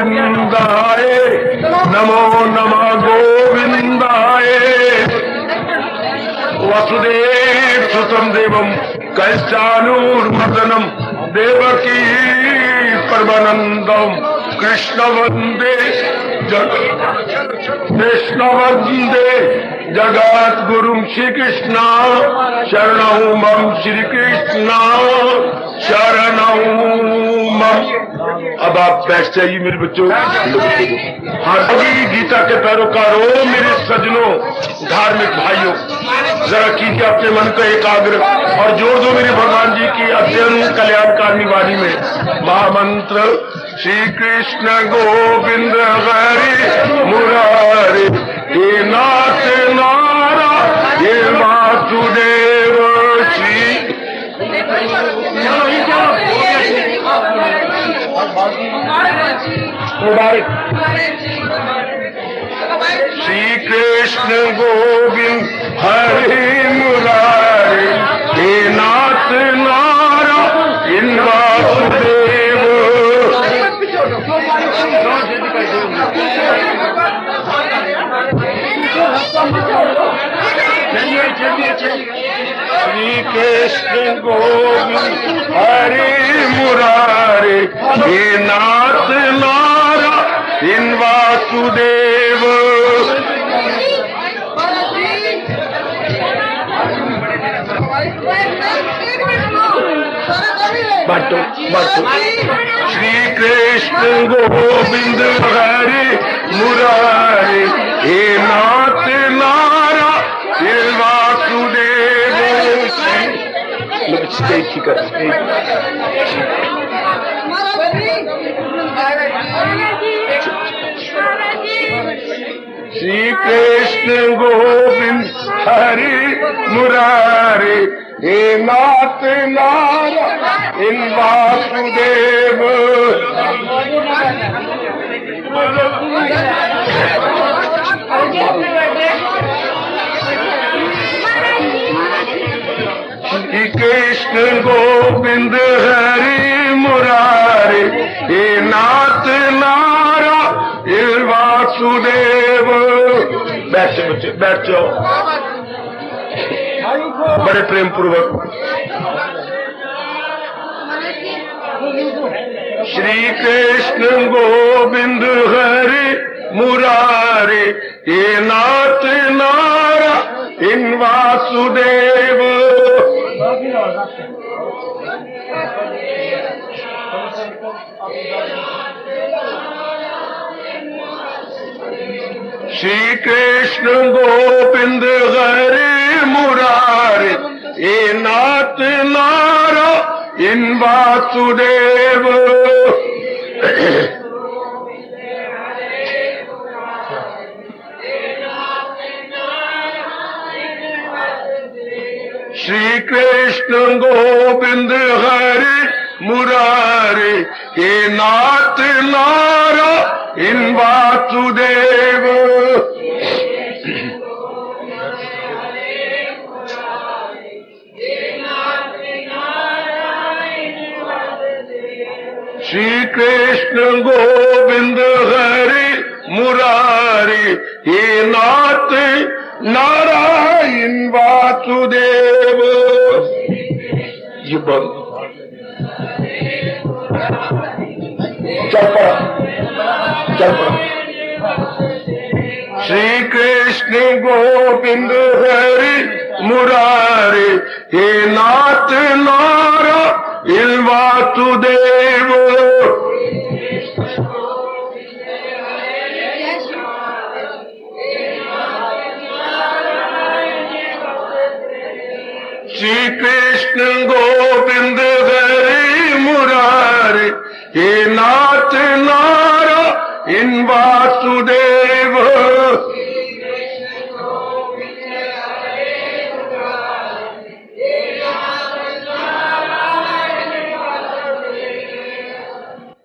गोविंदाय नमो नमः गोविंदाय। वसुदेव सुतं देवं कैचानूर्मदनं देवकी परमानंदं कृष्ण वंदे जगत गुरुं श्री कृष्ण शरणं मम श्री कृष्ण शरणं मम। अब आप बैठ जाइए मेरे बच्चों। हाथी गीता के पैरोकारों, मेरे सज्जनों, धार्मिक भाइयों, जरा कीजिए अपने मन को एकाग्र और जोड़ दो मेरे भगवान जी की अध्ययन कल्याणकारिणी वाणी में। महामंत्र श्री कृष्ण गोविंद हरि मुरारी हे नाथ नारा हे वासुदेव श्री श्री कृष्ण गोविंद हरि मुरारी हे नाथ नारा इन वासुदेव। श्री कृष्ण गोविंद हरि मुरारी हे नाथ नारा इन वासुदेव। बाटो बाटो। श्री कृष्ण गोविंद हरि मुरारी हे नाथ नारा हे वासुदेव। श्री कृष्ण गोविंद हरि मुरारी हे नाथ नारा इन वासुदेव। श्री कृष्ण गोविंद हरि मुरारी हे नाथ नारा हे वासुदेव। बैठ बच्चे बैठ जाओ बड़े प्रेम पूर्वक। श्री कृष्ण गोविंद हरि मुरारी हे नाथ नारा इन वासुदेव। श्री कृष्ण गोविंद हरि मुरारी हे नाथ नारा इन वासुदेव। श्री कृष्ण गोविंद हरि मुरारी हे नाथ नारा इन वासुदेव। श्री कृष्ण गोविंद हरि मुरारी हे नाथ नारायण वासुदेव। ये बंद चल पड़ा चल पड़ा। श्री कृष्ण गोविंद हरि मुरारी हे नाथ नारायण वासुदेव। श्री कृष्ण गोविंद हरि मुरारी हे नाथ नारायण वासुदेव।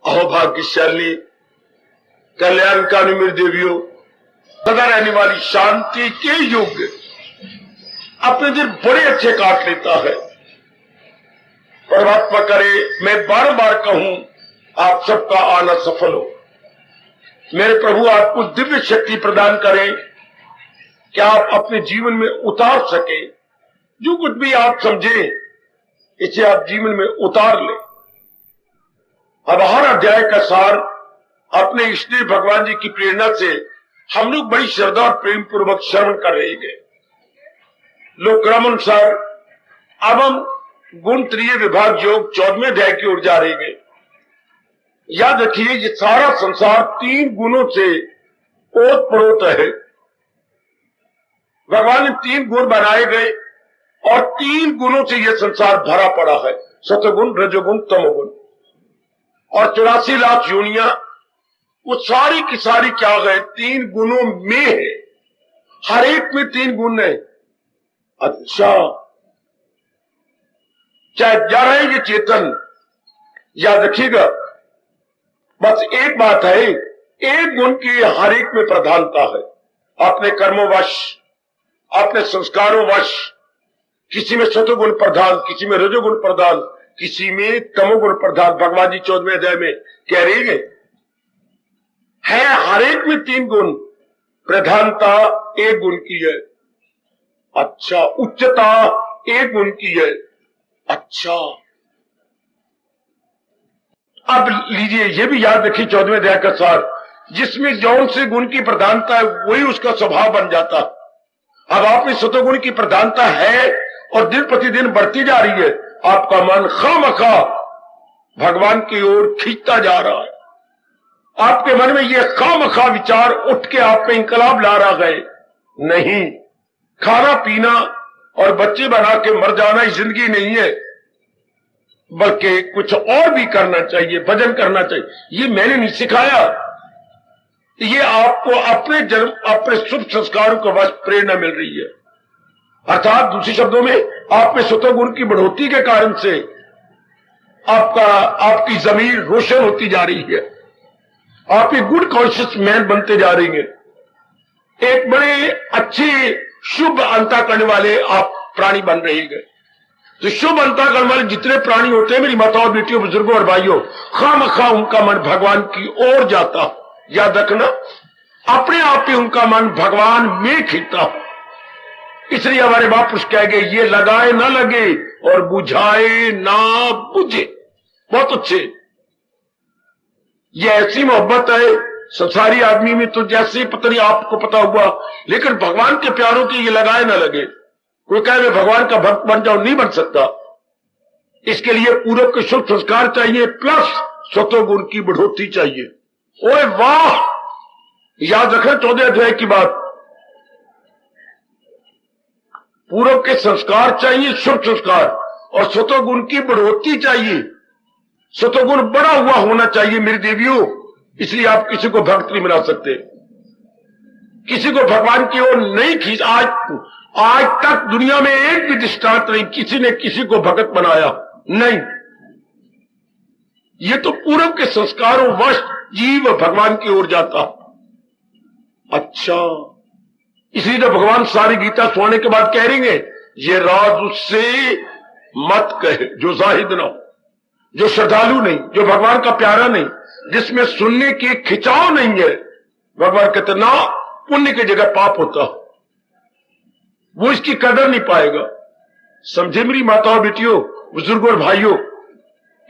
अहोभाग्यशाली कल्याणकारिणी मेरी देवियों, सदा रहने वाली शांति के युग अपने दिन बड़े अच्छे काट लेता है। परमात्मा करे मैं बार बार कहूं आप सबका आना सफल हो। मेरे प्रभु आपको दिव्य शक्ति प्रदान करें कि आप अपने जीवन में उतार सके। जो कुछ भी आप समझे इसे आप जीवन में उतार ले। अब हर अध्याय का सार अपने इष्ट भगवान जी की प्रेरणा से हम लोग बड़ी श्रद्धा और प्रेम पूर्वक श्रवण कर रहे हैं। लोक क्रमानुसार अब हम गुणत्रीय विभाग योग 14वें अध्याय की ओर जा रहे हैं। याद रखिए ये सारा संसार 3 गुणों से ओत प्रोत है। भगवान ने 3 गुण बनाए गए और 3 गुणों से यह संसार भरा पड़ा है, सतगुण, रजोगुण, तमोगुण। और 84 लाख योनियां वो सारी की सारी क्या है, 3 गुणों में है। हर एक में 3 गुण है। अच्छा, चाहे जा रहे हैं ये चेतन, याद रखिएगा बस एक बात है, एक गुण की हर एक में प्रधानता है। अपने कर्मोवश, अपने संस्कारों वश, किसी में सतोगुण प्रधान, किसी में रजोगुण प्रधान, किसी में तमोगुण प्रधान। भगवान जी 14वें अध्याय में कह रही है हर एक में 3 गुण, प्रधानता एक गुण की है। अच्छा, उच्चता एक गुण की है। अच्छा, अब लीजिए ये भी याद रखिए 14वें अध्याय का सार, जिसमें जौन से गुण की प्रधानता है वही उसका स्वभाव बन जाता। अब आप में सतोगुण की प्रधानता है और दिन प्रतिदिन बढ़ती जा रही है, आपका मन खामखा भगवान की ओर खींचता जा रहा है। आपके मन में ये खामखा विचार उठ के आप में इंकलाब ला रहा है। नहीं, खाना पीना और बच्चे बना के मर जाना ही जिंदगी नहीं है, बल्कि कुछ और भी करना चाहिए, भजन करना चाहिए। ये मैंने नहीं सिखाया, ये आपको अपने जन्म, अपने शुभ संस्कारों के वश प्रेरणा मिल रही है। अर्थात दूसरे शब्दों में आप में सतोगुण की बढ़ोतरी के कारण से आपकी जमीन रोशन होती जा रही है। आप एक गुड कॉन्शियस मैन बनते जा रही हैं। एक बड़े अच्छे शुभ अंतःकरण वाले आप प्राणी बन रहे हैं। तो शुभ अंतःकरण वाले जितने प्राणी होते हैं मेरी माताओं, बेटियों, बुजुर्गों और भाइयों, खामखा उनका मन भगवान की ओर जाता। याद रखना, अपने आप ही उनका मन भगवान में खींचता। इसलिए हमारे महापुरुष कह गए, ये लगाए ना लगे और बुझाए ना बुझे। बहुत अच्छे, ये ऐसी मोहब्बत है संसारी आदमी में तो जैसे पता नहीं आपको पता हुआ, लेकिन भगवान के प्यारों की ये लगाए ना लगे। कोई कहे मैं भगवान का भक्त बन जाऊं, नहीं बन सकता। इसके लिए पूर्व के शुभ संस्कार चाहिए प्लस सतोगुण की बढ़ोतरी चाहिए। ओए वाह, याद रखें 14 अध्याय की बात। पूर्व के संस्कार चाहिए, शुभ संस्कार, और सतोगुण की बढ़ोतरी चाहिए। सतोगुण बड़ा हुआ होना चाहिए मेरी देवियों, इसलिए आप किसी को भक्त नहीं बना सकते, किसी को भगवान की ओर नहीं खींच। आज तक दुनिया में एक भी दृष्टांत नहीं किसी ने किसी को भगत बनाया, नहीं। ये तो पूर्व के संस्कारों वश जीव भगवान की ओर जाता। अच्छा, इसलिए तो भगवान सारी गीता सुनने के बाद कह रही है, ये राज उससे मत कहे जो जाहिद ना हो, जो श्रद्धालु नहीं, जो भगवान का प्यारा नहीं, जिसमें सुनने की खिंचाव नहीं है। भगवान कहते ना, पुण्य की जगह पाप होता, वो इसकी कदर नहीं पाएगा। समझे मेरी माताओं, बेटियों, बुजुर्गों और भाइयों,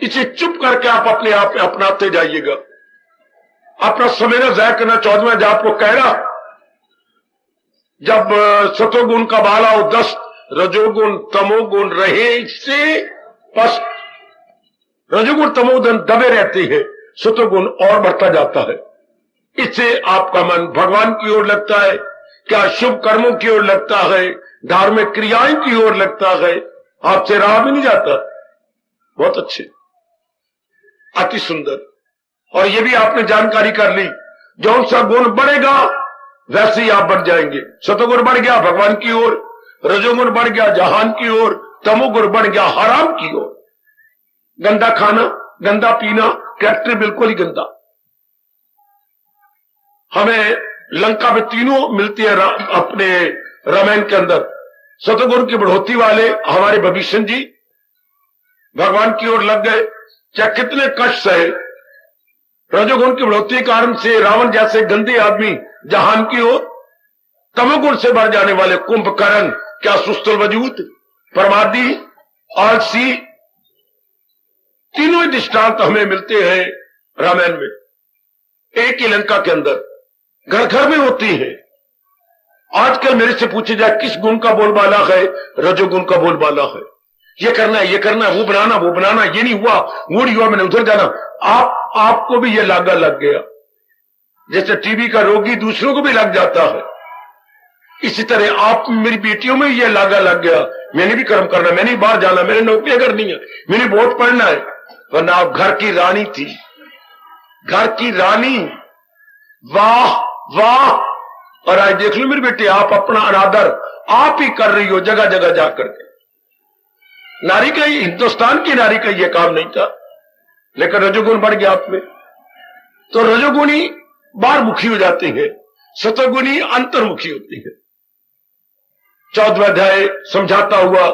इसे चुप करके आप अपने आप में अपनाते जाइएगा। अपना समय न जाया करना। 14वां अध्याय आपको कह रहा, जब सतोगुण का बाला हो 10, रजोगुण तमोगुण रहे इससे पश्च, रजोगुण तमोगुण दबे रहते हैं, सतोगुण और बढ़ता जाता है। इससे आपका मन भगवान की ओर लगता है, क्या शुभ कर्मों की ओर लगता है, धार्मिक क्रियाएं की ओर लगता है, आपसे रहा भी नहीं जाता। बहुत अच्छे, अति सुंदर। और ये भी आपने जानकारी कर ली, जौन सा गुण बढ़ेगा वैसे ही आप बढ़ जाएंगे। सतोगुण बढ़ गया भगवान की ओर, रजोगुण बढ़ गया जहान की ओर, तमोगुण बढ़ गया हराम की ओर। गंदा खाना, गंदा पीना, कैरेक्टर बिल्कुल ही गंदा। हमें लंका में तीनों मिलती है अपने रामायण के अंदर। सतोगुण की बढ़ोतरी वाले हमारे भविष्य जी भगवान की ओर लग गए, चाहे कितने कष्ट सहे, रजोगुण की बढ़ोतरी के कारण से रावण जैसे गंदे आदमी जहान की ओर, तमोगुण से बढ़ जाने वाले कुंभकर्ण क्या सुस्तल वजूद, प्रमादी, आलसी, तीनों ही दृष्टांत हमें मिलते हैं रामायण में। एक ही लंका के अंदर घर घर में होती है। आजकल मेरे से पूछे जाए किस गुण का बोलबाला है, रजोगुण का बोलबाला है। ये करना है, ये करना है, वो बनाना, ये नहीं हुआ, वो नहीं हुआ, मैंने उधर जाना। आपको भी ये लागा लग गया, जैसे टीबी का रोगी दूसरों को भी लग जाता है, इसी तरह आप मेरी बेटियों में ये लागा लग गया। मैंने भी कर्म करना, मैंने बाहर जाना, मैंने नौकरियां करनी है, मैंने बहुत पढ़ना है। वरना आप घर की रानी थी, घर की रानी, वाह वाह। और आज देख लो मेरे बेटे, आप अपना अनादर आप ही कर रही हो जगह जगह जाकर के। नारी का, हिंदुस्तान की नारी का यह काम नहीं था, लेकिन रजोगुण बढ़ गया आप में, तो रजोगुणी बाहरमुखी हो जाती है, सतोगुणी अंतर्मुखी होती है। 14वां अध्याय समझाता हुआ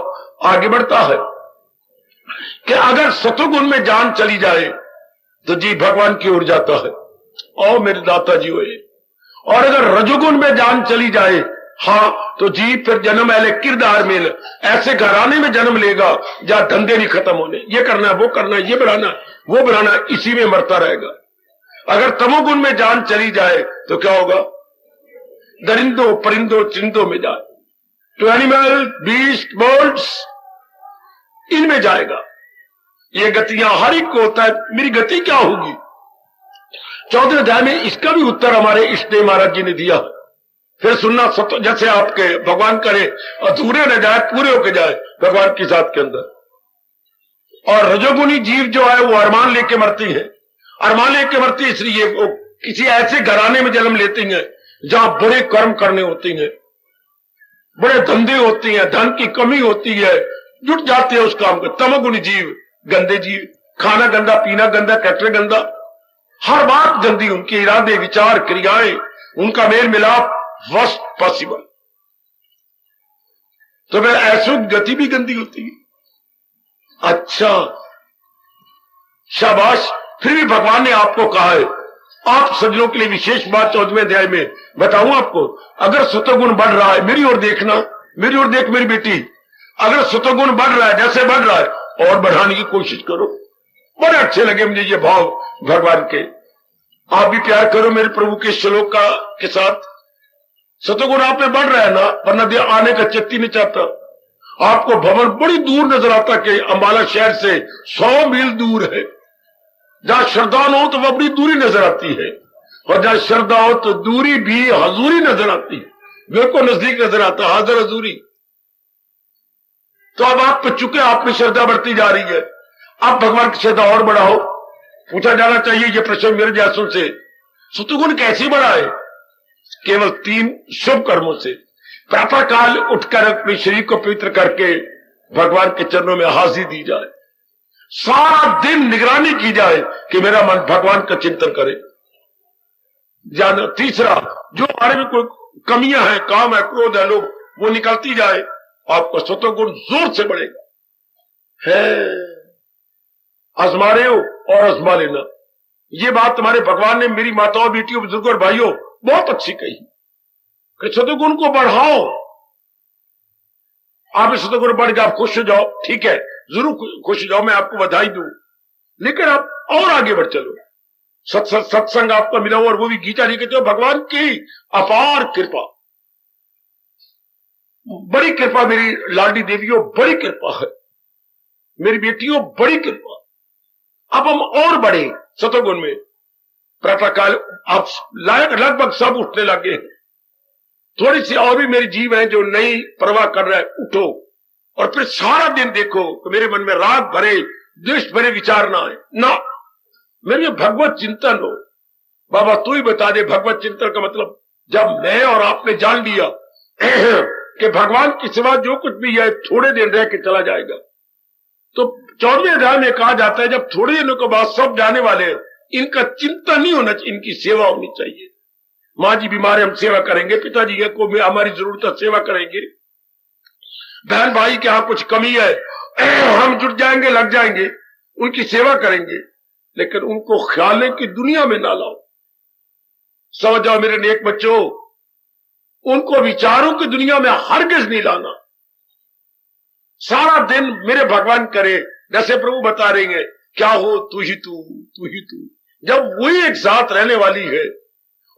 आगे बढ़ता है कि अगर सतोगुण में जान चली जाए तो जी भगवान की ओर जाता है, और मेरे दाता जी हुए। और अगर रजोगुण में जान चली जाए, हाँ, तो जी फिर जन्म ऐले किरदार में ऐसे घराने में जन्म लेगा जहां धंधे नहीं खत्म होने, ये करना है, वो करना है, ये बनाना वो बनाना, इसी में मरता रहेगा। अगर तमोगुण में जान चली जाए तो क्या होगा, दरिंदों परिंदों चिंदों में जाए, तो एनिमल बीस्ट बर्ड्स इनमें जाएगा। ये गतियां हर एक को होता है, मेरी गति क्या होगी। 14वें अध्याय में इसका भी उत्तर हमारे इष्टदेव महाराज जी ने दिया। फिर सुनना, जैसे आपके भगवान करे अधूरे न जाए, पूरे होके जाए भगवान की जात के अंदर। और रजोगुणी जीव जो है वो अरमान लेके मरती है, अरमान लेके मरती है इसलिए वो किसी ऐसे घराने में जन्म लेती हैं जहां बड़े कर्म करने होती हैं, बड़े धंधे होती हैं, धन की कमी होती है, जुट जाते हैं उस काम को। तमोगुणी जीव गंदे जीव, खाना गंदा, पीना गंदा, कैटर गंदा, हर बात गंदी, उनके इरादे विचार क्रियाएं, उनका मेल मिलाप वर्स्ट पॉसिबल। तो फिर ऐसी गति भी गंदी होती है। अच्छा शाबाश, फिर भी भगवान ने आपको कहा है, आप सज्जनों के लिए विशेष बात 14वें अध्याय में बताऊं आपको। अगर सतोगुण बढ़ रहा है, मेरी ओर देखना, मेरी ओर देख मेरी बेटी, अगर सतोगुण बढ़ रहा है, जैसे बढ़ रहा है, और बढ़ाने की कोशिश करो। बड़े अच्छे लगे मुझे ये भाव भगवान के। आप भी प्यार करो मेरे प्रभु के श्लोक के साथ। सतोगुण आप में बढ़ रहा है ना, वरना आने का चित्त ही नहीं चाहता। आपको भवन बड़ी दूर नजर आता कि अंबाला शहर से 100 मील दूर है। जहां श्रद्धा न हो तो वह बड़ी दूरी नजर आती है, और जहां श्रद्धा हो तो दूरी भी हजूरी नजर आती है, बिल्कुल नजदीक नजर आता है, हाजिर हजूरी। तो अब आप पे चुके, आप में श्रद्धा बढ़ती जा रही है, अब भगवान की श्रद्धा और बढ़ाओ। पूछा जाना चाहिए ये प्रश्न मेरे जैसों से, सतोगुण कैसे बढ़ा है? केवल 3 शुभ कर्मों से। प्रातः काल उठकर अपने शरीर को पवित्र करके भगवान के चरणों में हाजिरी दी जाए, सारा दिन निगरानी की जाए कि मेरा मन भगवान का चिंतन करे। जाना तीसरा, जो हमारे में कोई कमियां हैं, काम है, क्रोध है, लोग, वो निकलती जाए, आपका सतोगुण जोर से बढ़ेगा। है आजमा रहे हो और आजमा लेना। ये बात तुम्हारे भगवान ने मेरी माताओं, बेटियों, बुजुर्गों और भाइयों बहुत अच्छी कही कि सतोगुण को बढ़ाओ। आप इस सतोगुण बढ़ गया, आप खुश हो जाओ, ठीक है, जरूर खुश हो जाओ, मैं आपको बधाई दूं, लेकिन आप और आगे बढ़ चलो। सत्संग आपका मिला हो, और वो भी गीता जी कहते हो, भगवान की अपार कृपा, बड़ी कृपा, मेरी लाडली देवियों बड़ी कृपा है, मेरी बेटियों बड़ी कृपा। अब हम और बढ़े सतोगुण में। प्रातःकाल आप लगभग सब उठने लगे हैं, थोड़ी सी और भी मेरी जीव है जो नई परवाह कर रहा है, उठो और फिर सारा दिन देखो कि मेरे मन में राग भरे, द्वेष भरे विचार ना आए ना, मेरे भगवत चिंतन हो। बाबा तू ही बता दे भगवत चिंतन का मतलब। जब मैं और आपने जान लिया कि भगवान की सिवा जो कुछ भी है थोड़े दिन रह के चला जाएगा, तो 14वें अध्याय में कहा जाता है जब थोड़े दिनों के बाद सब जाने वाले हैं, इनका चिंतन नहीं होना चाहिए, इनकी सेवा होनी चाहिए। माँ जी बीमार है, हम सेवा करेंगे, पिताजी को भी हमारी जरूरत है, सेवा करेंगे, बहन भाई के यहां कुछ कमी है, हम जुट जाएंगे, लग जाएंगे, उनकी सेवा करेंगे। लेकिन उनको ख्याल है कि दुनिया में ना लाओ। समझ जाओ मेरे नेक बच्चों, उनको विचारों की दुनिया में हरगिज नहीं लाना। सारा दिन मेरे भगवान करे, जैसे प्रभु बता रहे हैं, क्या हो तू ही तू, तू ही तू। जब वही एक साथ रहने वाली है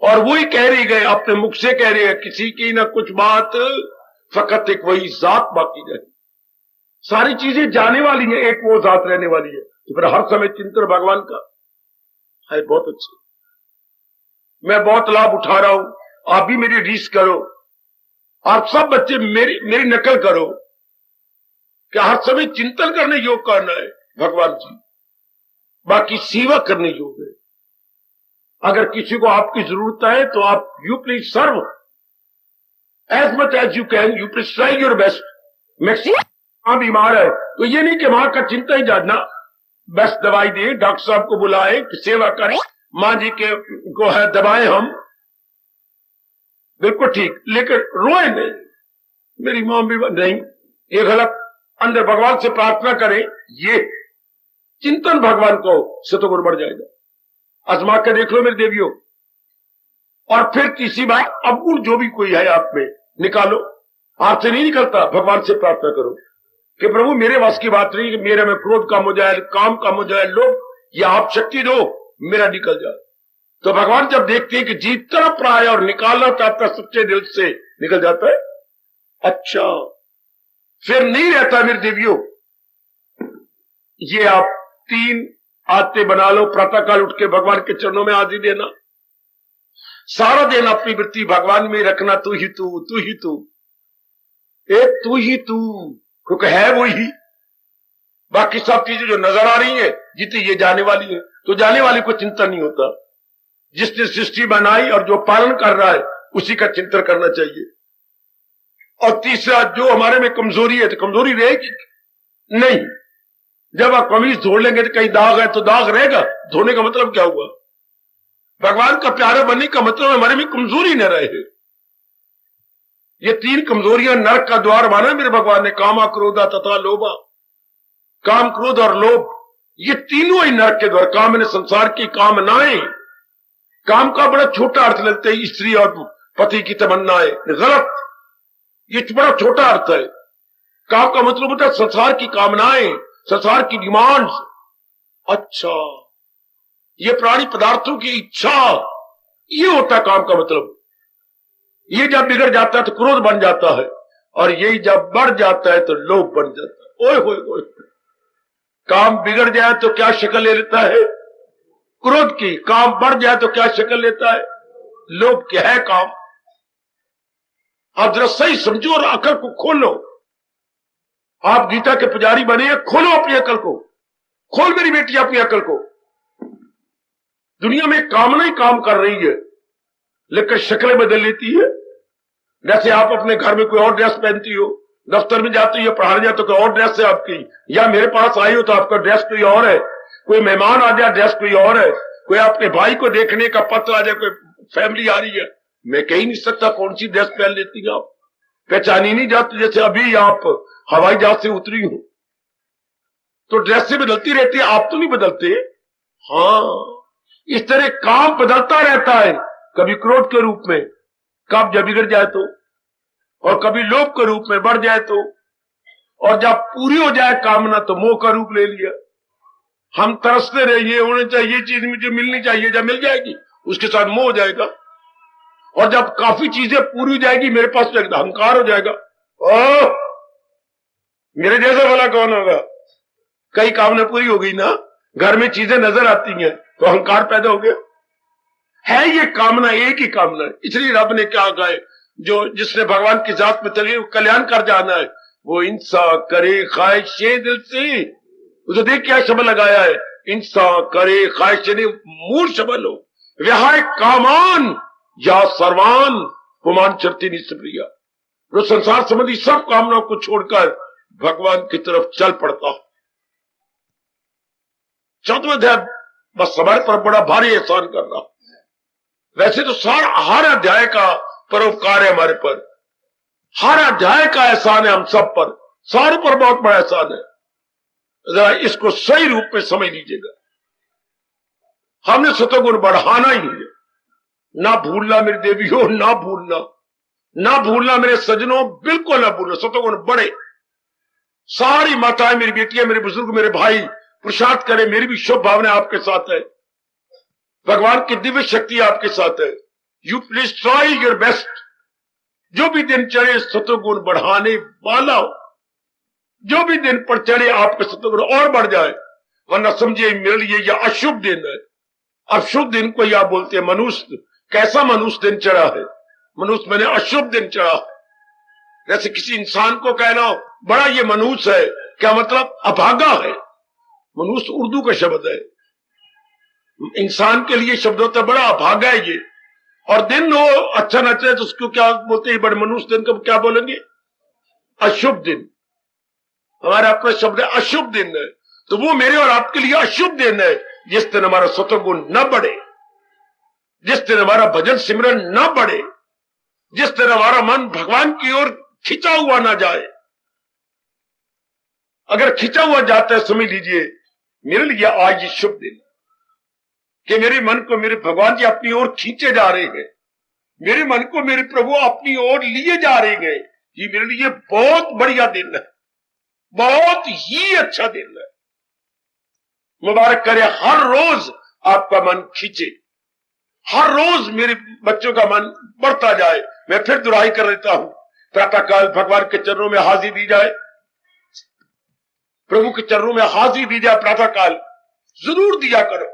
और वही कह रही गए, अपने मुख से कह रहे हैं, किसी की ना कुछ बात, फकत एक वही जात बाकी रहे। सारी चीजें जाने वाली हैं, एक वो जात रहने वाली है। तो फिर हर समय चिंतन भगवान का है। बहुत अच्छे, मैं बहुत लाभ उठा रहा हूं, आप भी मेरी रीस करो। आप सब बच्चे मेरी नकल करो। क्या हर समय चिंतन करने योग करना है भगवान जी, बाकी सेवा करने योग है। अगर किसी को आपकी जरूरत है तो आप you please serve as much as you can, you please try your best. Maximum मां बीमार है तो ये नहीं कि मां का चिंता ही जानना, बेस्ट दवाई दे, डॉक्टर साहब को बुलाए, सेवा करें, मां जी के को है दबाएं हम, बिल्कुल ठीक, लेकिन रोए नहीं, मेरी मां भी नहीं, ये गलत। अंदर भगवान से प्रार्थना करें, ये चिंतन भगवान को सतगुण बढ़ जाएगा। आजमा के देख लो मेरे देवियों। और फिर तीसरी बात, अवगुण जो भी कोई है आप में निकालो। आपसे नहीं निकलता, भगवान से प्रार्थना करो कि प्रभु मेरे वास की बात नहीं कि मेरे में क्रोध कम हो जाए, काम कम हो जाए, लोभ, या आप शक्ति दो मेरा निकल जाए। तो भगवान जब देखते हैं कि जीत तरफ रहा है और निकालना चाहता सच्चे दिल से, निकल जाता है। अच्छा, फिर नहीं रहता मेरे देवियों। ये आप 3 आदतें बना लो। प्रातःकाल उठ के भगवान के चरणों में हाजिरी देना, सारा दिन अपनी वृत्ति भगवान में रखना, तू ही तू, तू ही तू, एक तू ही तू, क्योंकि है वो ही। बाकी सब चीजें जो नजर आ रही है जितनी ये जाने वाली है, तो जाने वाली को चिंतन नहीं होता। जिसने सृष्टि बनाई और जो पालन कर रहा है उसी का चिंतन करना चाहिए। और तीसरा, जो हमारे में कमजोरी है तो कमजोरी रहेगी नहीं। जब आप कमीज धो लेंगे तो कहीं दाग है तो दाग रहेगा, धोने का मतलब क्या हुआ? भगवान का प्यारा बनने का मतलब हमारे में कमजोरी न रहे। ये 3 कमजोरियां नरक का द्वार माना मेरे भगवान ने, कामा, क्रोधा तथा लोभा। काम, क्रोध और लोभ, ये तीनों ही नरक के द्वार। काम ने संसार की कामनाएं, काम का बड़ा छोटा अर्थ लेते हैं, स्त्री और पति की तमन्नाएं, गलत। ये बड़ा छोटा अर्थ है। काम का मतलब होता है संसार की कामनाएं, संसार की डिमांड्स। अच्छा, ये प्राणी पदार्थों की इच्छा, ये होता है काम का मतलब। ये जब बिगड़ जाता है तो क्रोध बन जाता है, और यही जब बढ़ जाता है तो लोभ बन जाता है। ओए होए होए, काम बिगड़ जाए तो क्या शक्ल ले लेता है? क्रोध की। काम बढ़ जाए तो क्या शक्ल लेता है? लोभ की। है काम। आप जरा सही समझो और अकल को खोलो। आप गीता के पुजारी बने हैं, खोलो अपनी अकल को, खोल मेरी बेटी अपनी अकल को। दुनिया में कामना ही काम कर रही है, लेकिन शक्लें बदल लेती है। जैसे आप अपने घर में कोई और ड्रेस पहनती हो, दफ्तर में जाती हो, पढ़ाने जाते हो कोई और ड्रेस है आपकी, या मेरे पास आई हो तो आपका ड्रेस कोई और है, कोई मेहमान आ जाए ड्रेस कोई और है, कोई अपने भाई को देखने का पत्र आ जाए, कोई फैमिली आ रही है, मैं कह ही नहीं सकता कौन सी ड्रेस पहन लेती है आप, पहचानी नहीं जाती। जैसे अभी आप हवाई जहाज से उतरी हो तो ड्रेस से बदलती रहती है, आप तो नहीं बदलते। हाँ, इस तरह काम बदलता रहता है, कभी क्रोध के रूप में, कब जब बिगड़ जाए तो, और कभी लोभ के रूप में बढ़ जाए तो, और जब पूरी हो जाए कामना तो मोह का रूप ले लिया। हम तरसते रहे, ये होना चाहिए, ये चीज मुझे मिलनी चाहिए, जब मिल जाएगी उसके साथ मोह हो जाएगा, और जब काफी चीजें पूरी हो जाएगी मेरे पास तो अहंकार हो जाएगा। ओह, मेरे जैसा भला कौन होगा? कई कामना पूरी हो गई ना, घर में चीजें नजर आती हैं तो अहंकार पैदा हो गया। है ये कामना एक ही कामना है। इसलिए रब ने क्या कहा है, जो जिसने भगवान की जात में चले कल्याण कर जाना है, वो इंसान करे ख्वाहिशे दिल से। उसे देख क्या शब्द लगाया है, इंसान करे ख्वाहिशे ने, मूल शब्द लो, विहाय कामान या सर्वान पुमान चरती निष्प्रिया। जो संसार संबंधी सब कामनाओं को छोड़कर भगवान की तरफ चल पड़ता। 14वां अध्याय बस हमारे पर बड़ा भारी एहसान कर रहा। वैसे तो हर अध्याय का परोपकार है हमारे पर, हर अध्याय का एहसान है हम सब पर, सारे पर बहुत बड़ा एहसान है। जरा इसको सही रूप में समझ लीजिएगा। हमने सतोगुण बढ़ाना ही है। ना भूलना मेरी देवियों, ना भूलना, ना भूलना मेरे सजनों, बिल्कुल ना भूलना, सतोगुण बढ़े। सारी माताएं, मेरी बेटियां, मेरे बुजुर्ग, मेरे भाई पुरुषार्थ करें। मेरी भी शुभ भावना आपके साथ है, भगवान की दिव्य शक्ति आपके साथ है। You please try your best. जो भी दिन चढ़े सतोगुण बढ़ाने वाला हो, जो भी दिन पर चढ़े आपके सतोगुण और बढ़ जाए, वरना समझिए मेरे लिए यह अशुभ दिन है। अब शुभ दिन को यह बोलते हैं मनुष्य। कैसा मनुष्य दिन चढ़ा है? मनुष्य मैंने अशुभ दिन चढ़ा है। जैसे किसी इंसान को कहना बड़ा ये मनुष्य है, क्या मतलब? अभागा है। मनुष्य उर्दू का शब्द है, इंसान के लिए शब्द होता है बड़ा अभागा है ये। और दिन वो अच्छा न चले तो उसको क्या बोलते हैं? बड़े मनुष्य दिन को क्या बोलेंगे? अशुभ दिन। हमारा अपना शब्द है अशुभ दिन है, तो वो मेरे और आपके लिए अशुभ दिन है जिस दिन हमारा सतोगुण न बढ़े, जिस दिन हमारा भजन सिमरन न बढ़े, जिस दिन हमारा मन भगवान की ओर खिंचा हुआ ना जाए। अगर खिंचा हुआ जाता है, समझ लीजिए मेरे लिए आज ये शुभ दिन कि मेरे मन को मेरे भगवान जी अपनी ओर खींचे जा रहे हैं, मेरे मन को मेरे प्रभु अपनी ओर लिए जा रहे हैं। ये मेरे लिए बहुत बढ़िया दिन है, बहुत ही अच्छा दिन है। मुबारक करे हर रोज आपका मन खींचे, हर रोज मेरे बच्चों का मन बढ़ता जाए। मैं फिर दुहाई कर लेता हूं, प्रातःकाल भगवान के चरणों में हाजिरी दी जाए, प्रभु के चरणों में हाजिरी दी जाए। प्रातःकाल जरूर दिया करो।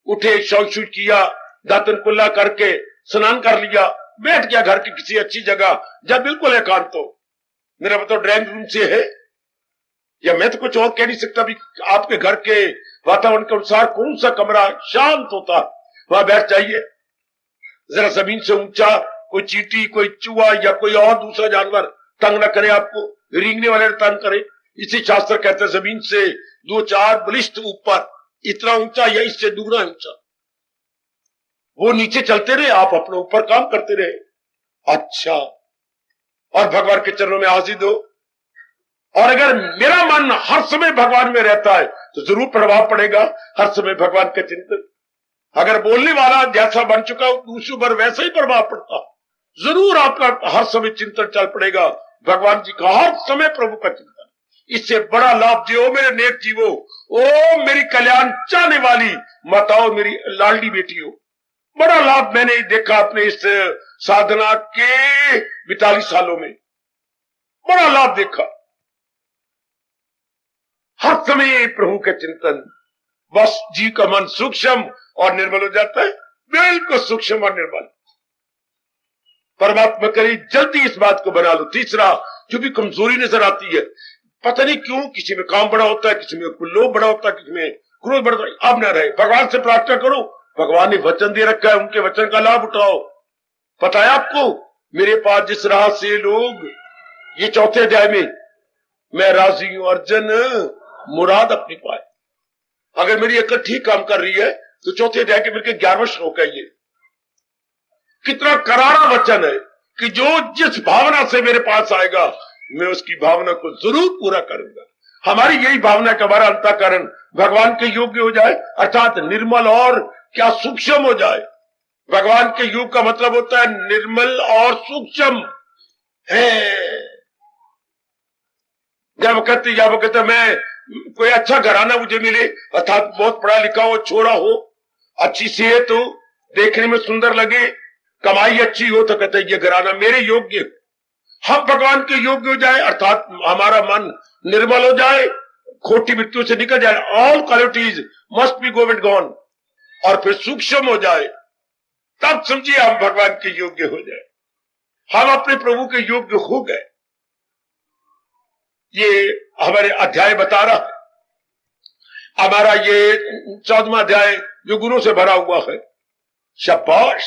उठे, शौच शूच किया, दातन कुल्ला करके स्नान कर लिया, बैठ गया घर की किसी अच्छी जगह जब बिल्कुल एकांत हो। मेरा मतलब ड्राइंग रूम से है, या मैं तो कुछ और कह नहीं सकता भी। आपके घर के वातावरण के अनुसार कौन सा कमरा शांत होता, वहां बैठ जाइए। जरा जमीन से ऊंचा कोई चींटी, कोई चूहा या कोई और दूसरा जानवर तंग न करे आपको, रेंगने वाले तंग करे। इसी शास्त्र कहते हैं जमीन से 2-4 बलिष्ठ ऊपर, इतना ऊंचा या इससे दुगना ऊंचा। वो नीचे चलते रहे, आप अपने ऊपर काम करते रहे। अच्छा, और भगवान के चरणों में हाजिर दो। और अगर मेरा मन हर समय भगवान में रहता है तो जरूर प्रभाव पड़ेगा हर समय भगवान का चिंतन। अगर बोलने वाला जैसा बन चुका दूसरों पर वैसा ही प्रभाव पड़ता, जरूर आपका हर समय चिंतन चल पड़ेगा भगवान जी का, हर समय प्रभु का चिंतन। इससे बड़ा लाभ जो मेरे नेक जीवो, ओ मेरी कल्याण चाहने वाली माताओं, मेरी लाडली बेटियों, बड़ा लाभ मैंने देखा अपने इस साधना के 42 सालों में, बड़ा लाभ देखा। हर समय प्रभु के चिंतन, बस जीव का मन सूक्ष्म और निर्मल हो जाता है, बिल्कुल सूक्ष्म और निर्मल। परमात्मा करे जल्दी इस बात को बना लो। तीसरा, जो भी कमजोरी नजर आती है, पता नहीं क्यों, किसी में काम बड़ा होता है, किसी में लोभ बड़ा होता है, किसी में क्रोध बड़ा होता है, अब न रहे। भगवान से प्रार्थना करो, भगवान ने वचन दे रखा है, उनके वचन का लाभ उठाओ। पता है आपको, मेरे पास जिस राह से लोग, ये 4थे अध्याय में, मैं राजी हूं अर्जन मुराद अपनी पाए। अगर मेरी अकल ठीक काम कर रही है तो 4थे अध्याय के मिलकर 11वां श्लोक है। ये कितना करारा वचन है कि जो जिस भावना से मेरे पास आएगा मैं उसकी भावना को जरूर पूरा करूंगा। हमारी यही भावना का हमारा अंतःकरण भगवान के योग्य हो जाए, अर्थात निर्मल और क्या सूक्ष्म हो जाए। भगवान के योग का मतलब होता है निर्मल और सूक्ष्म है। जब कहते मैं कोई अच्छा घराना मुझे मिले, अर्थात बहुत पढ़ा लिखा हो, छोरा हो, अच्छी सेहत हो, देखने में सुंदर लगे, कमाई अच्छी हो, तो कहते ये घराना मेरे योग्य। हम भगवान के योग्य हो जाए, अर्थात हमारा मन निर्मल हो जाए, खोटी वृत्तियों से निकल जाए, all qualities must be go and gone, और फिर सूक्ष्म हो जाए, तब समझिए हम भगवान के योग्य हो जाए। हम अपने प्रभु के योग्य हो गए। ये हमारे अध्याय बता रहा है। हमारा ये 14वां अध्याय जो गुरु से भरा हुआ है। शाबाश,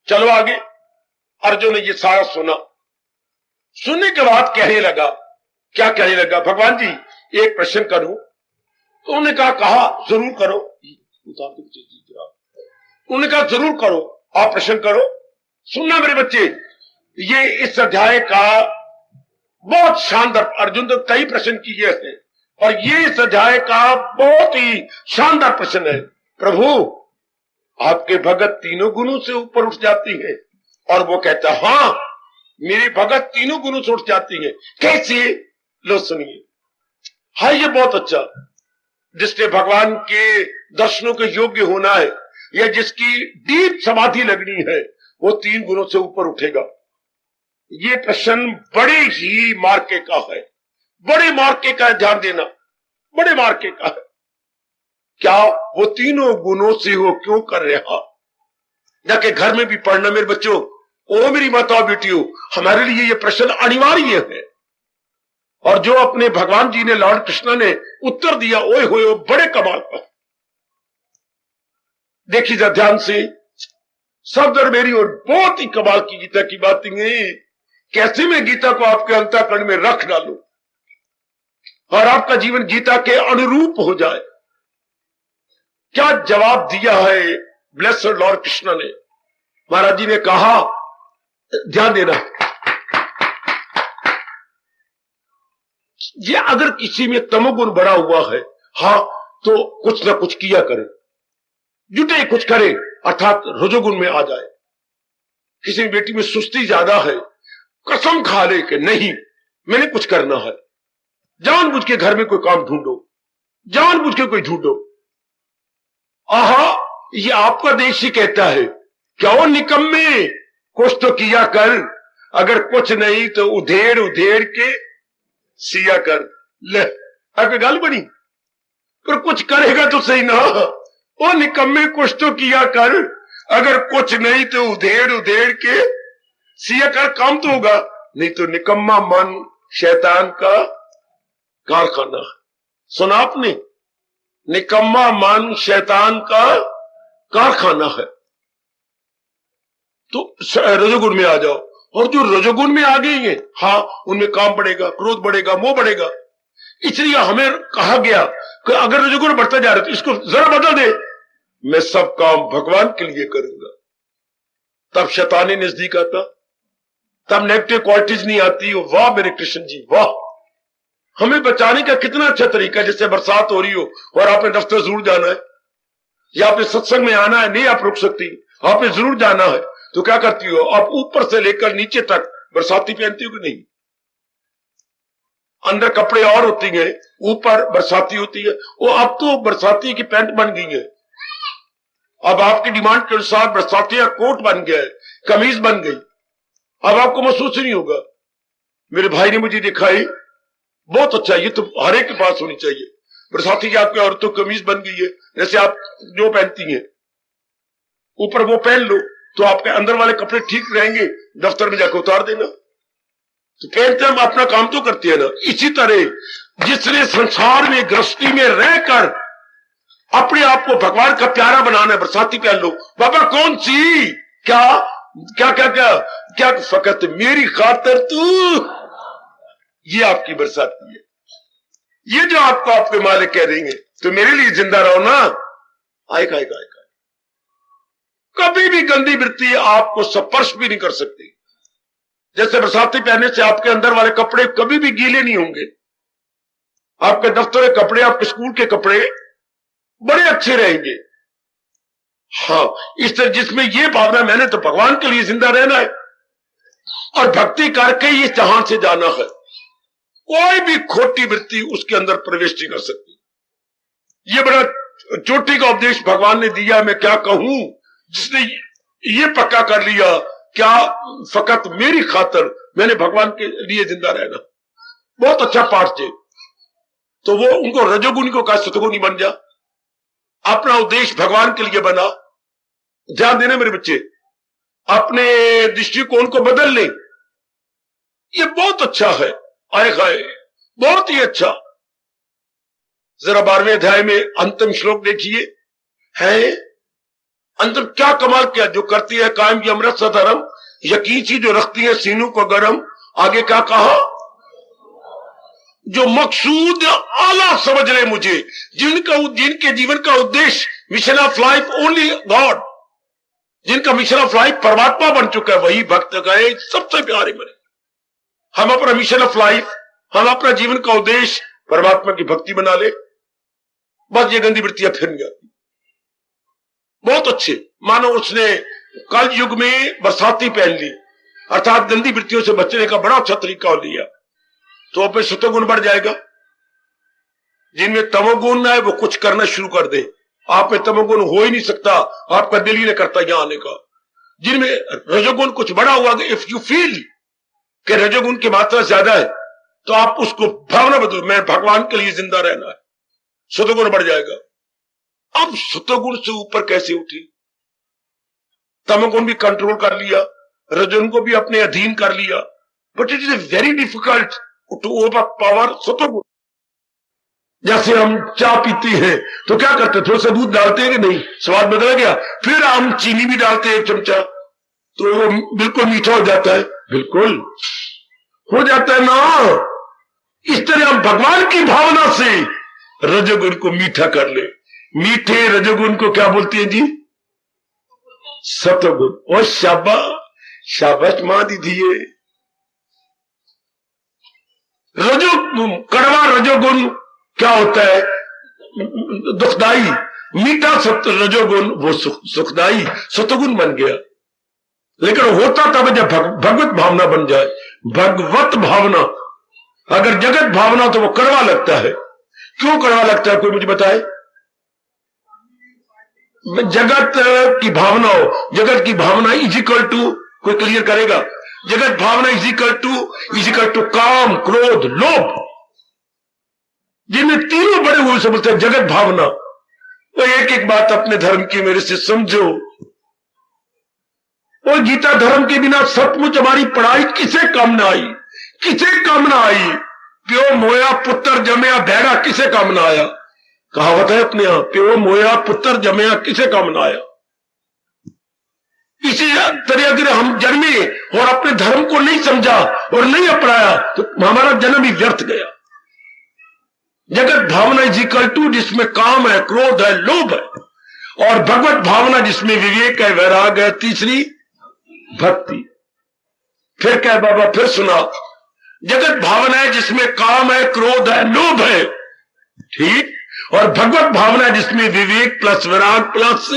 चलो आगे। अर्जुन ने ये सारा सुना, सुनने के बाद कहने लगा, क्या कहने लगा? भगवान जी एक प्रश्न करूं? तो उन्होंने कहा जरूर करो। उन्होंने कहा जरूर करो, आप प्रश्न करो। सुनना मेरे बच्चे, ये इस अध्याय का बहुत शानदार, अर्जुन तो कई प्रश्न किए हैं और ये इस अध्याय का बहुत ही शानदार प्रश्न है। प्रभु आपके भगत तीनों गुणों से ऊपर उठ जाती है। और वो कहता हाँ मेरी भगत तीनों गुणों से उठ जाती है। कैसे? लो सुनिए। हाँ ये बहुत अच्छा, जिसने भगवान के दर्शनों के योग्य होना है या जिसकी डीप समाधि लगनी है वो 3 गुणों से ऊपर उठेगा। ये प्रश्न बड़े ही मार्के का है, बड़े मार्के का है, ध्यान देना, बड़े मार्के का है। क्या वो तीनों गुणों से वो क्यों कर रहा? जाके घर में भी पढ़ना मेरे बच्चों, ओ मेरी माता बेटियों, हमारे लिए ये प्रश्न अनिवार्य है। और जो अपने भगवान जी ने, लॉर्ड कृष्ण ने उत्तर दिया, ओए होए बड़े कमाल का। देखिए जरा ध्यान से, सब दर मेरी और बहुत ही कमाल की गीता की बातें हैं। कैसे मैं गीता को आपके अंतःकरण में रख डालूं और आपका जीवन गीता के अनुरूप हो जाए। क्या जवाब दिया है ब्लेस्ड लॉर्ड कृष्ण ने। महाराज जी ने कहा, ध्यान देना, ये अगर किसी में तमोगुण बड़ा हुआ है, हाँ तो कुछ ना कुछ किया करे, जुटे कुछ करे, अर्थात रजोगुण में आ जाए। किसी बेटी में सुस्ती ज्यादा है, कसम खा ले कि नहीं मैंने कुछ करना है, जानबूझ के घर में कोई काम ढूंढो, जानबूझ के कोई ढूंढो। आहा ये आपका देश ही कहता है, क्या वो निकम्मे कुछ तो किया कर, अगर कुछ नहीं तो उधेड़ उधेड़ के सिया कर। ले अगर गल बनी, पर कुछ करेगा तो सही ना। वो निकम्मे कुछ तो किया कर, अगर कुछ नहीं तो उधेड़ उधेड़ के सिया कर, काम तो होगा। नहीं तो निकम्मा मन शैतान का कारखाना। सुना आपने? निकम्मा मन शैतान का कारखाना है। तो रजोगुण में आ जाओ, और जो रजोगुण में आ गई है, हाँ उनमें काम बढ़ेगा, क्रोध बढ़ेगा, मोह बढ़ेगा। इसलिए हमें कहा गया कि अगर रजोगुण बढ़ता जा रहा है तो इसको जरा बदल दे, मैं सब काम भगवान के लिए करूंगा। तब शैतानी नजदीक आता, तब नेगेटिव क्वालिटीज नहीं आती। वाह मेरे कृष्ण जी वाह। हमें बचाने का कितना अच्छा तरीका है। जैसे बरसात हो रही हो और आपने दफ्तर जरूर जाना है या आपने सत्संग में आना है, नहीं आप रुक सकती, आपने जरूर जाना है, तो क्या करती हो आप? ऊपर से लेकर नीचे तक बरसाती पहनती हो कि नहीं? अंदर कपड़े और होती है, ऊपर बरसाती होती है। वो अब तो बरसाती की पैंट बन गई है, अब आपकी डिमांड के अनुसार बरसाती का कोट बन गया है, कमीज बन गई। अब आपको महसूस नहीं होगा। मेरे भाई ने मुझे दिखाई, बहुत अच्छा, ये तो हर एक के पास होनी चाहिए। बरसाती की आपकी औरतों कमीज बन गई है, जैसे आप जो पहनती हैं ऊपर वो पहन लो तो आपके अंदर वाले कपड़े ठीक रहेंगे, दफ्तर में जाकर उतार देना। तो पहनते हम अपना काम तो करते हैं ना। इसी तरह जिसने संसार में गृहस्थी में रहकर अपने आप को भगवान का प्यारा बनाना है, बरसाती पहन लो। बाबा कौन सी, क्या क्या क्या क्या क्या फकत मेरी खातर तू, ये आपकी बरसाती है। ये जो आपको आपके मालिक कह देंगे तो मेरे लिए जिंदा रहो ना, आएगा आएगा आएगा। कभी भी गंदी वृत्ति आपको स्पर्श भी नहीं कर सकती। जैसे बरसाती पहनने से आपके अंदर वाले कपड़े कभी भी गीले नहीं होंगे। आपके दफ्तर के कपड़े, आपके स्कूल के कपड़े बड़े अच्छे रहेंगे। हाँ इस तरह जिसमें ये भावना मैंने तो भगवान के लिए जिंदा रहना है और भक्ति करके ही इस जहां से जाना है, कोई भी खोटी वृत्ति उसके अंदर प्रवेश नहीं कर सकती। ये बड़ा चोटी का उपदेश भगवान ने दिया। मैं क्या कहूं, जिसने ये पक्का कर लिया क्या फकत मेरी खातर मैंने भगवान के लिए जिंदा रहना, बहुत अच्छा पाठ थे। तो वो उनको रजोगुणी को कहा सतगुणी बन जा, अपना उद्देश्य भगवान के लिए बना। ध्यान देना मेरे बच्चे, अपने दृष्टिकोण को बदल ले, ये बहुत अच्छा है। आए खाए बहुत ही अच्छा। जरा 12वें अध्याय में अंतिम श्लोक देखिए, है अंदर क्या कमाल किया। जो करती है कायम की अमृत सा धर्म, यकीन सी जो रखती है सीनों को गरम। आगे क्या कहा, जो मकसूद आला समझ रहे मुझे, जिनके जीवन का उद्देश्य mission of life only God, जिनका मिशन ऑफ लाइफ परमात्मा बन चुका है, वही भक्त गए सबसे प्यारे बने। हम अपना मिशन ऑफ लाइफ, हम अपना जीवन का उद्देश्य परमात्मा की भक्ति बना ले, बस ये गंदी वृत्तियां फिर नहीं आती। बहुत अच्छे, मानो उसने कल युग में बरसाती पहन ली, अर्थात गंदी वृत्तियों से बचने का बड़ा अच्छा तरीका हो लिया, तो अपने सतोगुण बढ़ जाएगा। जिनमें तमोगुण है वो कुछ करना शुरू कर दे, आप में तमोगुण हो ही नहीं सकता, आपका दिल ही नहीं करता यहां आने का। जिनमें रजोगुण कुछ बड़ा हुआ, इफ यू फील कि रजोगुण की मात्रा ज्यादा है, तो आप उसको भावना बदलो, मैं भगवान के लिए जिंदा रहना है, सतोगुण बढ़ जाएगा। अब सतोगुण से ऊपर कैसे उठी? तमोगुण भी कंट्रोल कर लिया, रजोगुण को भी अपने अधीन कर लिया, but it is very difficult to overpower सतोगुण। जैसे हम चाय पीते हैं तो क्या करते, थोड़ा सा दूध डालते हैं कि नहीं, स्वाद बदल गया, फिर हम चीनी भी डालते हैं 1 चमचा, तो वो बिल्कुल मीठा हो जाता है, बिल्कुल हो जाता है ना। इस तरह हम भगवान की भावना से रजोगुण को मीठा कर ले। मीठे रजोगुण को क्या बोलते हैं जी? सतोगुण। और शाबाश शाबाश मां दीजिए। कड़वा रजोगुण क्या होता है? दुखदाई। मीठा रजोगुण वो सुखदाई, सतोगुण बन गया। लेकिन होता तब जब भगवत भावना बन जाए। भगवत भावना, अगर जगत भावना तो वो कड़वा लगता है। क्यों कड़वा लगता है, कोई मुझे बताए? जगत की भावना हो, जगत की भावना इज इक्वल टू, कोई क्लियर करेगा? जगत भावना इज इक्वल टू काम, क्रोध, लोभ, जिनमें तीनों बड़े हुए से बोलते हैं जगत भावना। तो एक एक बात अपने धर्म की मेरे से समझो। और गीता धर्म के बिना सचमुच हमारी पढ़ाई किसे काम ना आई, किसे काम ना आई। प्यो मोया पुत्र जमया भैड़ा, किसे काम ना आया? कहावत है अपने यहां, प्यो मोया पुत्र जमया, किसे काम ना आया? इसी तरह अगर हम जन्मे और अपने धर्म को नहीं समझा और नहीं अपनाया तो हमारा जन्म ही व्यर्थ गया। जगत भावना इज इक्वल टू, जिसमें काम है, क्रोध है, लोभ है, और भगवत भावना जिसमें विवेक है, वैराग है, तीसरी भक्ति। फिर क्या बाबा, फिर सुना, जगत भावना है जिसमें काम है, क्रोध है, लोभ है, ठीक, और भगवत भावना जिसमें विवेक प्लस वैराग प्लस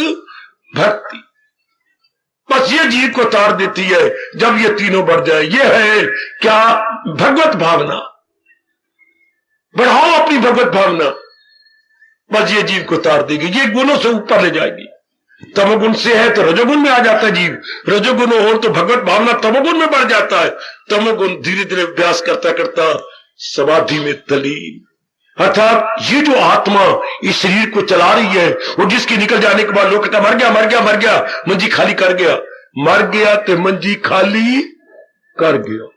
भक्ति। बस ये जीव को तार देती है जब ये तीनों बढ़ जाए। ये है क्या? भगवत भावना। बढ़ाओ अपनी भगवत भावना, बस ये जीव को तार देगी, ये गुणों से ऊपर ले जाएगी। तमोगुण से है तो रजोगुण में आ जाता है जीव, रजोगुण हो तो भगवत भावना तमोगुण में बढ़ जाता है। तमोगुण धीरे धीरे अभ्यास करता करता समाधि में तलीन। अर्थात ये जो आत्मा इस शरीर को चला रही है, और जिसके निकल जाने के बाद लोग कहता मर गया मर गया मर गया, मंजी खाली कर गया, मर गया तो मंजी खाली कर गया।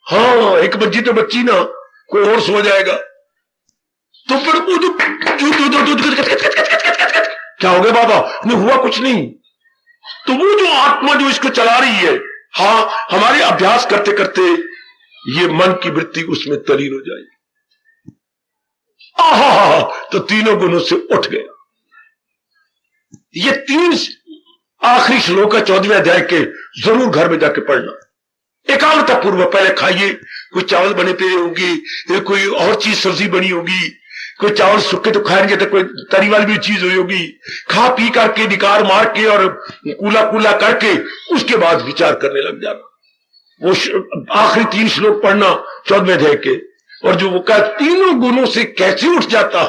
हाँ, एक मंजी तो बच्ची ना, कोई और सो जाएगा। तो फिर वो जो क्या हो गया बाबा? नहीं हुआ कुछ नहीं। तो वो जो आत्मा जो इसको चला रही है, हाँ, हमारे अभ्यास करते करते ये मन की वृत्ति उसमें तलीन हो जाएगी। आहा, तो तीनों गुणों से उठ गया। ये 3 आखिरी श्लोक है 14वें अध्याय के, जरूर घर में जाके पढ़ना। एकाग्रता पूर्वक पहले खाइए। कोई चावल बने पे होगी, कोई और चीज सब्जी बनी होगी, कोई चावल सूखे तो खाएंगे तो कोई तरी वाली भी चीज हुई होगी। खा पी करके निकार मार के और कूला कूला करके उसके बाद विचार करने लग जाना। वो आखिरी 3 श्लोक पढ़ना 14वें अध्याय के, और जो वो कहा तीनों गुणों से कैसे उठ जाता,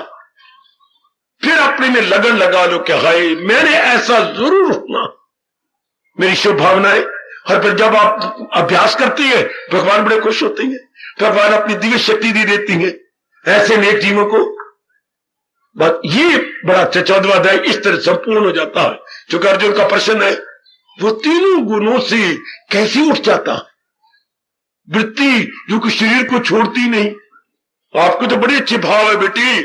फिर अपने में लगन लगा लो कि हाय मैंने ऐसा जरूर उठना, मेरी शुभ भावना है। और फिर जब आप अभ्यास करती है भगवान बड़े खुश होते हैं, भगवान अपनी दिव्य शक्ति दे देती है ऐसे नेक जीवों को। बस ये बड़ा 14वां अध्याय इस तरह संपूर्ण हो जाता है। जो अर्जुन का प्रश्न है, वो तीनों गुणों से कैसे उठ जाता, वृत्ति जो कि शरीर को छोड़ती नहीं। आपको तो बड़े अच्छे भाव है बेटी,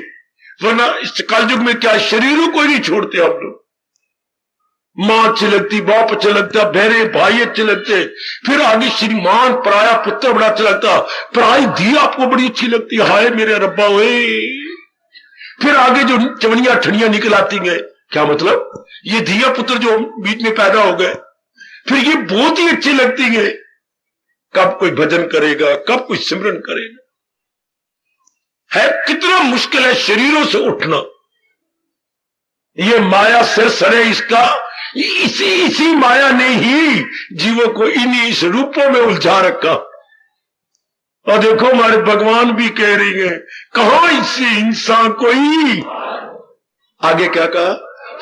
वरना इस कलयुग में क्या शरीरों को ही नहीं छोड़ते आप लोग। मां अच्छी लगती, बाप अच्छा लगता, बहरे भाई अच्छे लगते, फिर आगे श्रीमान पराया पुत्र बड़ा अच्छा लगता, पराई धी आपको बड़ी अच्छी लगती, हाय मेरे रब्बा ओए। फिर आगे जो चवनियां ठनियां निकल आती हैं, क्या मतलब, ये धिया पुत्र जो बीच में पैदा हो गए, फिर ये बहुत ही अच्छी लगती है। कब कोई भजन करेगा, कब कोई सिमरन करेगा। है कितना मुश्किल है शरीरों से उठना। ये माया सिर सरे इसका, इसी माया ने ही जीवों को इन्हीं इस रूपों में उलझा रखा। और देखो हमारे भगवान भी कह रही है, कहो इससे इंसान कोई, आगे क्या कहा,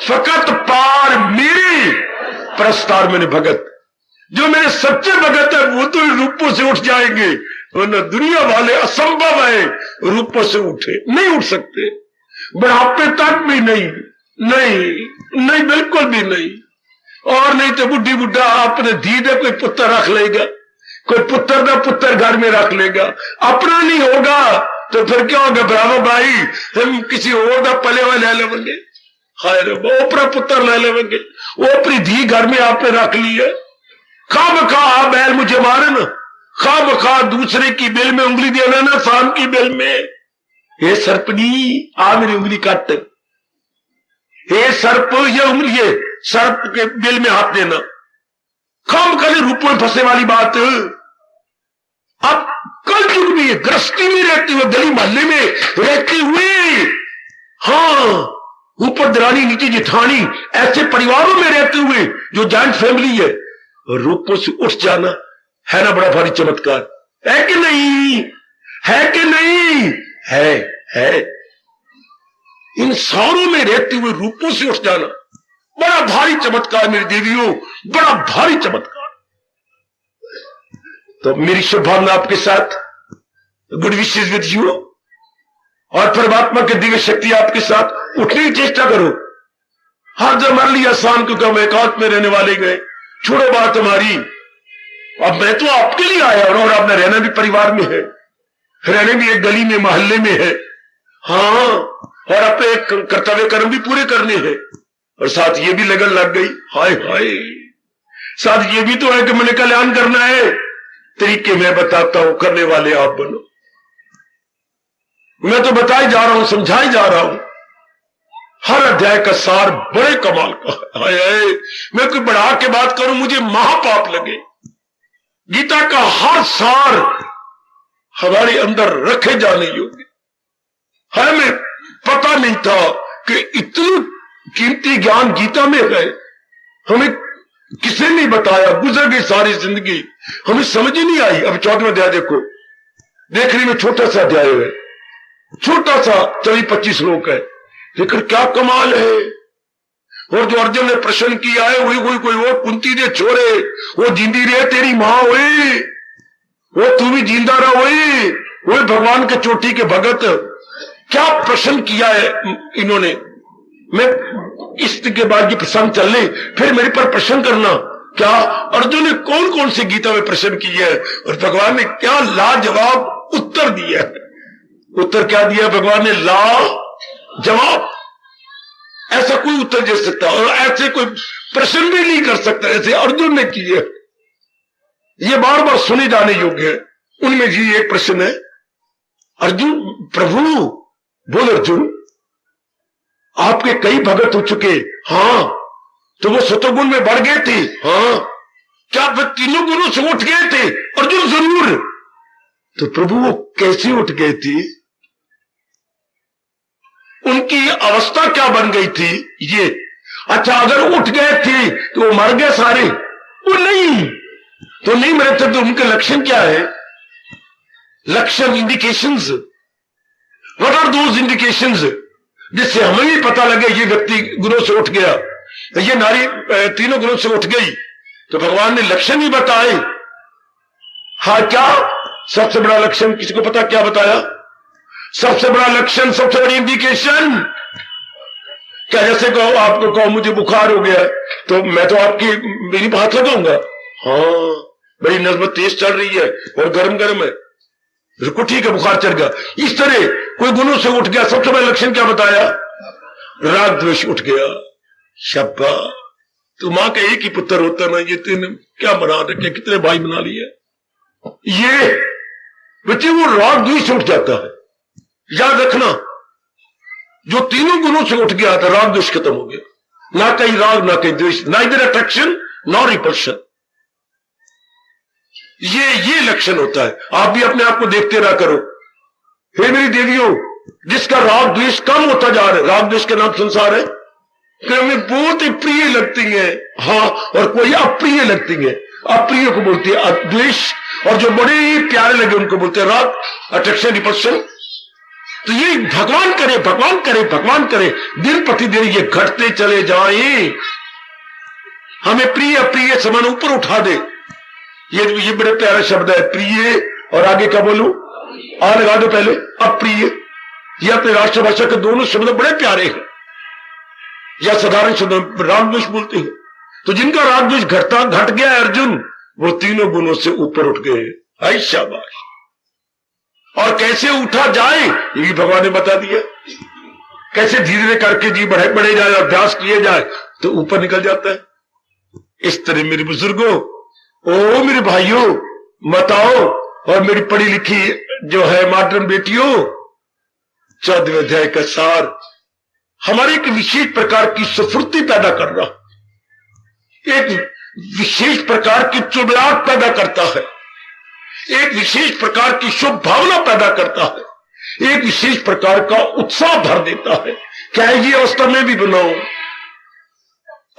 फकत पार मेरे प्रस्तार मैंने भगत, जो मेरे सच्चे भगत है वो तो रूपों से उठ जाएंगे, वरना दुनिया वाले असंभव है रूपों से उठे, नहीं उठ सकते, बुढ़ापे तक भी नहीं, नहीं बिल्कुल भी नहीं। और नहीं तो बुढ़ी बुढ़ा अपने धीरे कोई पुत्र रख लेगा, कोई पुत्र का पुत्र घर में रख लेगा, अपना नहीं होगा तो फिर क्या होगा, ब्राह्मण भाई हम किसी और का पले हुए ले लेंगे, हाय रे ओपरा पुत्र ले लेंगे, वो अपनी धी घर में आपने रख ली है, खाब खा बैल मुझे मारे ना, खाब खा दूसरे की बेल में उंगली देना ना, शाम की बेल में, हे सर्पनी आ मेरी उंगली काट, हे सर्प ये उंगली, ये सर्प के बेल में हाथ देना, खाम खाली रूपों में फंसे वाली बात। अब कल युग में गृहस्थी में रहते हुए, गली मोहल्ले में रहते हुए, हाँ ऊपर दरानी नीचे जिठानी, ऐसे परिवारों में रहते हुए जो जॉइंट फैमिली है, रूपों से उठ जाना है ना बड़ा भारी चमत्कार, है कि नहीं, है कि नहीं, है। इन सारों में रहते हुए रूपों से उठ जाना बड़ा भारी चमत्कार मेरी देवियों, बड़ा भारी चमत्कार। तो मेरी शुभकामना आपके साथ, गुड विशेष विद यू, और परमात्मा की दिव्य शक्ति आपके साथ, उठने की चेष्टा करो। हर जब मर लिया शान को कम एकांत में रहने वाले गए, छोड़ो बात हमारी, अब मैं तो आपके लिए आया हूं, और आपने रहना भी परिवार में है, रहने भी एक गली में मोहल्ले में है, हाँ, और अपने कर्तव्य कर्म भी पूरे करने हैं, और साथ ये भी लगन लग गई, हाय हाय, साथ ये भी तो है कि मैंने कल्याण करना है, तरीके मैं बताता हूं, करने वाले आप बनो। मैं तो बताई जा रहा हूं, समझाई जा रहा हूं, हर अध्याय का सार बड़े कमाल का है, हाय हाय, मैं कोई बढ़ा के बात करूं मुझे महापाप लगे। गीता का हर सार हमारे अंदर रखे जाने योग्य, हमें पता नहीं था कि इतनी कीमती ज्ञान गीता में है, हमें किसी ने बताया, गुजर गई सारी जिंदगी, हमें समझ ही नहीं आई। अब 14वां अध्याय देखो, देख रही में छोटा सा अध्याय है, छोटा सा 24-25 श्लोक है, लेकिन क्या कमाल है। और जो अर्जुन ने प्रश्न किया है, वही कोई वो कुंती दे छोरे, वो जिंदी रहे तेरी मां हुई, वो तू भी जिंदा रहा हुई, वो भगवान के चोटी के भगत, क्या प्रश्न किया है इन्होंने। मैं इसके बाद ये प्रसंग चलने, फिर मेरे पर प्रश्न करना, क्या अर्जुन ने कौन कौन से गीता में प्रश्न किए है, और भगवान ने क्या लाजवाब उत्तर दिया है। उत्तर क्या दिया भगवान ने, लाजवाब, ऐसा कोई उत्तर दे सकता और ऐसे कोई प्रश्न भी नहीं कर सकता ऐसे अर्जुन ने किए। ये बार बार सुने जाने योग्य है। उनमें जी एक प्रश्न है, अर्जुन प्रभु बोल अर्जुन, आपके कई भगत हो चुके, हाँ, तो वो सतोगुण में बढ़ गए थे, हाँ, क्या वे तीनों गुणों से उठ गए थे? अर्जुन जरूर। तो प्रभु वो कैसे उठ गए थे, उनकी अवस्था क्या बन गई थी ये? अच्छा, अगर उठ गए थे तो वो मर गए सारे? वो नहीं, तो नहीं मरे थे, तो उनके लक्षण क्या है? लक्षण, indications, what are those indications जिससे हमें भी पता लगे ये व्यक्ति गुणों से उठ गया, ये नारी तीनों गुणों से उठ गई? तो भगवान ने लक्षण ही बताए। हाँ, क्या सबसे बड़ा लक्षण किसी को पता क्या बताया? सबसे बड़ा लक्षण, सबसे बड़ी इंडिकेशन क्या? जैसे कहो, आपको कहो मुझे बुखार हो गया तो मैं तो आपकी मेरी हाथ लगाऊंगा, हाँ बड़ी नज़्म तेज चल रही है और गर्म गर्म है, बिल्कुल ठीक है, बुखार चढ़ गया। इस तरह कोई गुणों से उठ गया, सबसे बड़ा लक्षण क्या बताया? राग द्वेष उठ गया। शाबाश, तो मां का एक ही पुत्र होता ना, ये तीन क्या बना रखे, कितने भाई बना लिए ये बच्चे, वो राग द्वेष उठ जाता है। याद रखना, जो तीनों गुणों से उठ गया था, राग द्वेष खत्म हो गया, ना कहीं राग ना कहीं द्वेष, ना इधर अट्रैक्शन नॉर रिपल्शन। ये लक्षण होता है। आप भी अपने आप को देखते रहा करो। हे मेरी देवियों, जिसका राग द्वेष कम होता जा रहा है, राग द्वेष का नाम संसार है, कि हमें बहुत ही प्रिय लगती है, हाँ, और कोई अप्रिय लगती है। अप्रिय को बोलते हैं अद्वेष, और जो बड़े ही प्यारे लगे उनको बोलते हैं राग, अट्रैक्शन, रिपल्शन। तो ये भगवान करे, भगवान करे, भगवान करे, दिन प्रतिदिन ये घटते चले जाए, हमें प्रिय अप्रिय समान ऊपर उठा दे। ये बड़े प्यारा शब्द है, प्रिय, और आगे क्या बोलूं, आ लगा दो पहले, अप्रिय। ये अपने राष्ट्रभाषा के दोनों शब्द बड़े प्यारे हैं, या साधारण शब्द राग द्वेष बोलते हैं। तो जिनका राग द्वेष घट गया है अर्जुन, वो तीनों गुणों से ऊपर उठ गए। हाय शाबाश। और कैसे उठा जाए ये भी भगवान ने बता दिया, कैसे धीरे धीरे करके जी बढ़े जाए, अभ्यास किए जाए तो ऊपर निकल जाता है। इस तरह मेरे बुजुर्गों, ओ मेरे भाइयों, बताओ, और मेरी पढ़ी लिखी जो है मॉडर्न बेटियों, 14वें अध्याय का सार हमारे एक विशेष प्रकार की सुफुर्ती पैदा कर रहा, एक विशेष प्रकार की चुबलाहट पैदा करता है, एक विशेष प्रकार की शुभ भावना पैदा करता है, एक विशेष प्रकार का उत्साह भर देता है। क्या ये अवस्था में भी बनाऊं?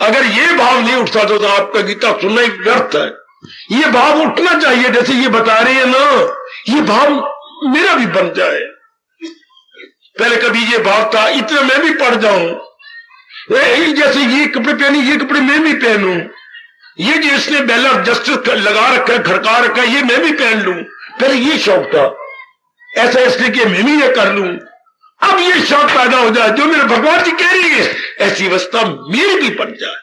अगर ये भाव नहीं उठता तो आपका गीता सुनना ही व्यर्थ है। ये भाव उठना चाहिए, जैसे ये बता रहे हैं ना, ये भाव मेरा भी बन जाए। पहले कभी ये भाव था, इतना मैं भी पढ़ जाऊं, जैसे ये कपड़े पहने, ये कपड़े मैं भी पहनूं, ये जिसने बेल ऑफ जस्टिस लगा रखा है, खड़का रखा है, ये मैं भी पहन लूं। पहले ये शौक था, ऐसा इसलिए कि मैं भी ये कर लूं। अब ये शौक पैदा हो जाए, जो मेरे भगवान जी कह रही है, ऐसी अवस्था मेरी भी बन जाए।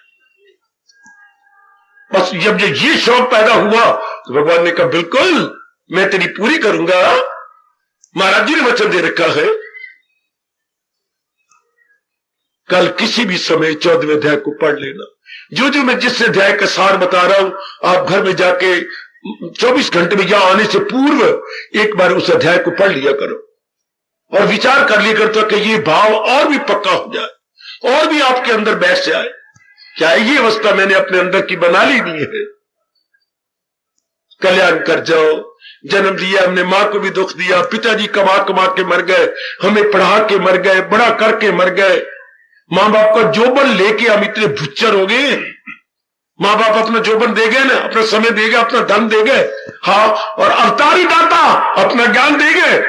बस जब ये शौक पैदा हुआ तो भगवान ने कहा बिल्कुल मैं तेरी पूरी करूंगा। महाराज जी ने वचन दे रखा है, कल किसी भी समय 14वें अध्याय को पढ़ लेना। जो मैं जिस अध्याय का सार बता रहा हूं, आप घर में जाके 24 घंटे में यहां आने से पूर्व एक बार उस अध्याय को पढ़ लिया करो और विचार कर लिया करो कि ये भाव और भी पक्का हो जाए और भी आपके अंदर बैठ जाए। क्या ये अवस्था मैंने अपने अंदर की बना ली नहीं है? कल्याण कर जाओ। जन्म दिया हमने, मां को भी दुख दिया, पिताजी कमा कमा के मर गए, हमें पढ़ा के मर गए, बड़ा करके मर गए। मां बाप का जोबन लेके हम इतने भुच्चर हो गए। मां बाप अपना जोबन दे गए ना, अपना समय दे गए, अपना धन दे गए, हाँ, और अवतारी दाता अपना ज्ञान दे गए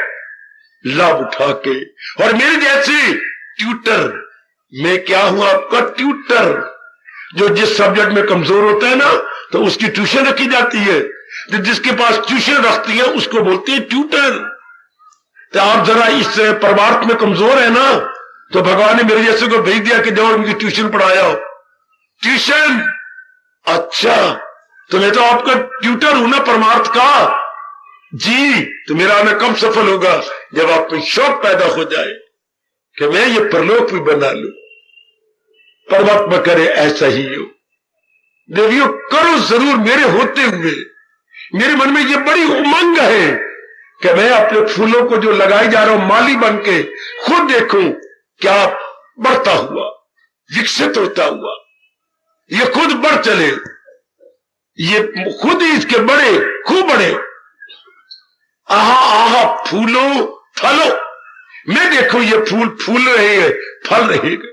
लाभ उठा के। और मेरे जैसे ट्यूटर, मैं क्या हूं आपका ट्यूटर, जो जिस सब्जेक्ट में कमजोर होता है ना तो उसकी ट्यूशन रखी जाती है, तो जिसके पास ट्यूशन रखती है उसको बोलते हैं ट्यूटर। तो आप जरा इस परमार्थ में कमजोर है ना, तो भगवान ने मेरे जैसे को भेज दिया कि जाओ उनकी ट्यूशन पढ़ाया हो। ट्यूशन, अच्छा, तो मैं तो आपका ट्यूटर हूं ना परमार्थ का जी। तो मेरा आना कब सफल होगा? जब आप में शौक पैदा हो जाए कि मैं ये परलोक भी बना लूं। परमात्मा करे ऐसा ही हो। देवियों करो जरूर, मेरे होते हुए मेरे मन में ये बड़ी उमंग है कि मैं अपने फूलों को जो लगाई जा रहा हूं माली बन के खुद देखूं क्या बढ़ता हुआ, विकसित होता हुआ, ये खुद बढ़ चले, ये खुद ही इसके बड़े, खूब बड़े। आहा आहा फूलो फलो, मैं देखूं ये फूल फूल रहे हैं, फल रहेगा।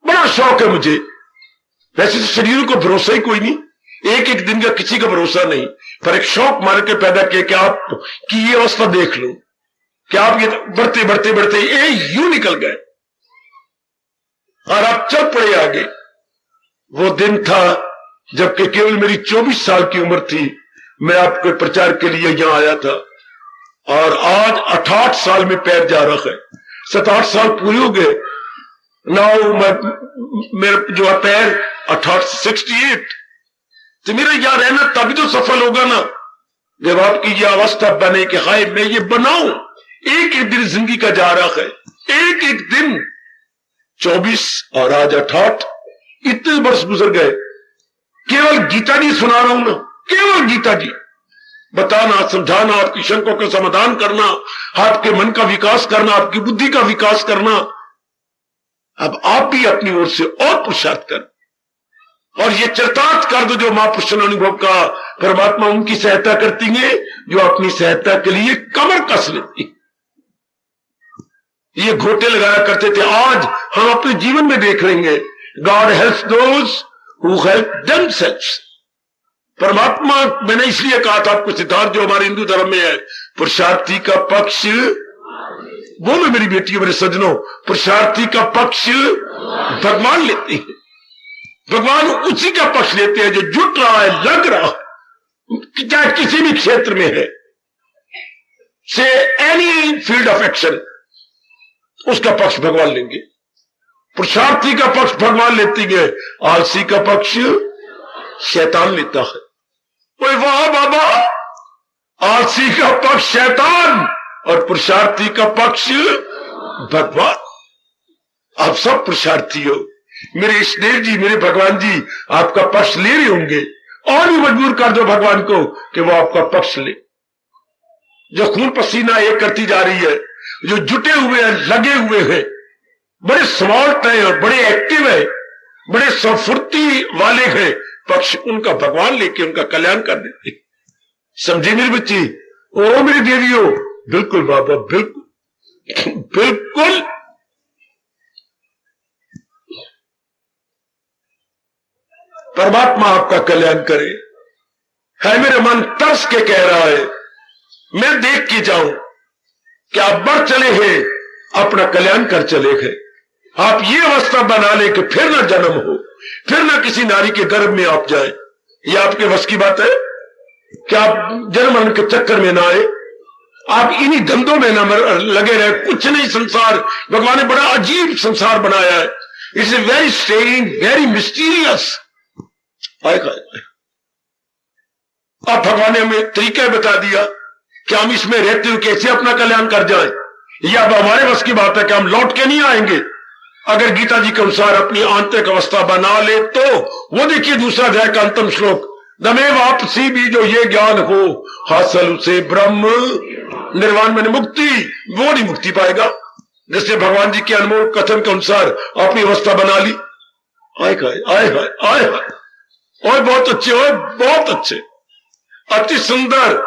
बड़ा शौक है मुझे। वैसे तो शरीर को भरोसा ही कोई नहीं, एक एक दिन का किसी का भरोसा नहीं, पर एक शौक मार के पैदा किया कि आप की ये अवस्था देख लो कि आप ये बढ़ते बढ़ते बढ़ते ये यूं निकल गए और आप चल पड़े आगे। वो दिन था जबकि केवल मेरी 24 साल की उम्र थी, मैं आपके प्रचार के लिए यहां आया था, और आज 68 साल में पैर जा रहा है। 7-8 साल पूरे हो गए नाउ, मेरा जो है पैर 68। तो मेरा यहां रहना तभी तो सफल होगा ना, जब आपकी यह अवस्था बने कि हाय मैं ये बनाऊं। एक एक दिन जिंदगी का जा रहा है, एक एक दिन 24 और आज 68, इतने वर्ष गुजर गए। केवल गीता जी सुना रहा हूं ना, केवल गीता जी बताना, समझाना, आपकी शंकों का समाधान करना, आपके मन का विकास करना, आपकी बुद्धि का विकास करना। अब आप भी अपनी ओर से और पुरुषार्थ कर और ये चरितार्थ कर दो जो महापुरुषों अनुभव का परमात्मा उनकी सहायता करती है, जो अपनी सहायता के लिए कमर कस लेती। ये घोटे लगाया करते थे। आज हम अपने जीवन में देख लेंगे, God helps those who help themselves. परमात्मा, मैंने इसलिए कहा था आपको, सिद्धांत जो हमारे हिंदू धर्म में है, पुरुषार्थी का पक्ष, बोलो मेरी बेटियों मेरे सज्जनों, पुरुषार्थी का पक्ष भगवान लेते हैं। भगवान उसी का पक्ष लेते हैं जो जुट रहा है, लग रहा है, चाहे किसी भी क्षेत्र में है, से एनी फील्ड ऑफ एक्शन, उसका पक्ष भगवान लेंगे। पुरुषार्थी का पक्ष भगवान लेती है, आलसी का पक्ष शैतान लेता है। ओए वाह बाबा, आलसी का पक्ष शैतान और पुरुषार्थी का पक्ष भगवान। आप सब पुरुषार्थी हो। मेरे ईश्वर जी, मेरे भगवान जी आपका पक्ष ले रहे होंगे, और भी मजबूर कर दो भगवान को कि वो आपका पक्ष ले। जो खून पसीना एक करती जा रही है, जो जुटे हुए हैं, लगे हुए हैं, बड़े स्मार्ट हैं और बड़े एक्टिव है, बड़े सफुर्ती वाले हैं, पक्ष उनका भगवान लेके उनका कल्याण कर देते। समझे मेरी बच्ची? ओ मेरी देवियों, बिल्कुल बाबा, बिल्कुल बिल्कुल। परमात्मा आपका कल्याण करे। है मेरा मन तरस के कह रहा है, मैं देख के जाऊं कि आप बढ़ चले हैं, अपना कल्याण कर चले हैं। आप ये अवस्था बना ले कि फिर ना जन्म हो, फिर ना किसी नारी के गर्भ में आप जाए। ये आपके वश की बात है कि आप जन्म मरण के चक्कर में ना आए, आप इन्हीं धंधों में ना लगे रहे। कुछ नहीं, संसार भगवान ने बड़ा अजीब संसार बनाया है। It's a very strange, very mysterious. अब भगवान ने हमें तरीका बता दिया कि हम इसमें रहते हुए कैसे अपना कल्याण कर जाएं। यह अब हमारे वश की बात है कि हम लौट के नहीं आएंगे। अगर गीता जी के अनुसार अपनी आंतरिक अवस्था बना ले तो वो देखिए दूसरा अध्याय का अंतिम श्लोक, दमे वापसी भी जो ये ज्ञान हो हासिल उसे ब्रह्म निर्वाण में मुक्ति, वो नहीं मुक्ति पाएगा। जैसे भगवान जी के अनमोल कथन के अनुसार अपनी अवस्था बना ली। आए आए आए आए और बहुत अच्छे, और बहुत अच्छे, अति सुंदर।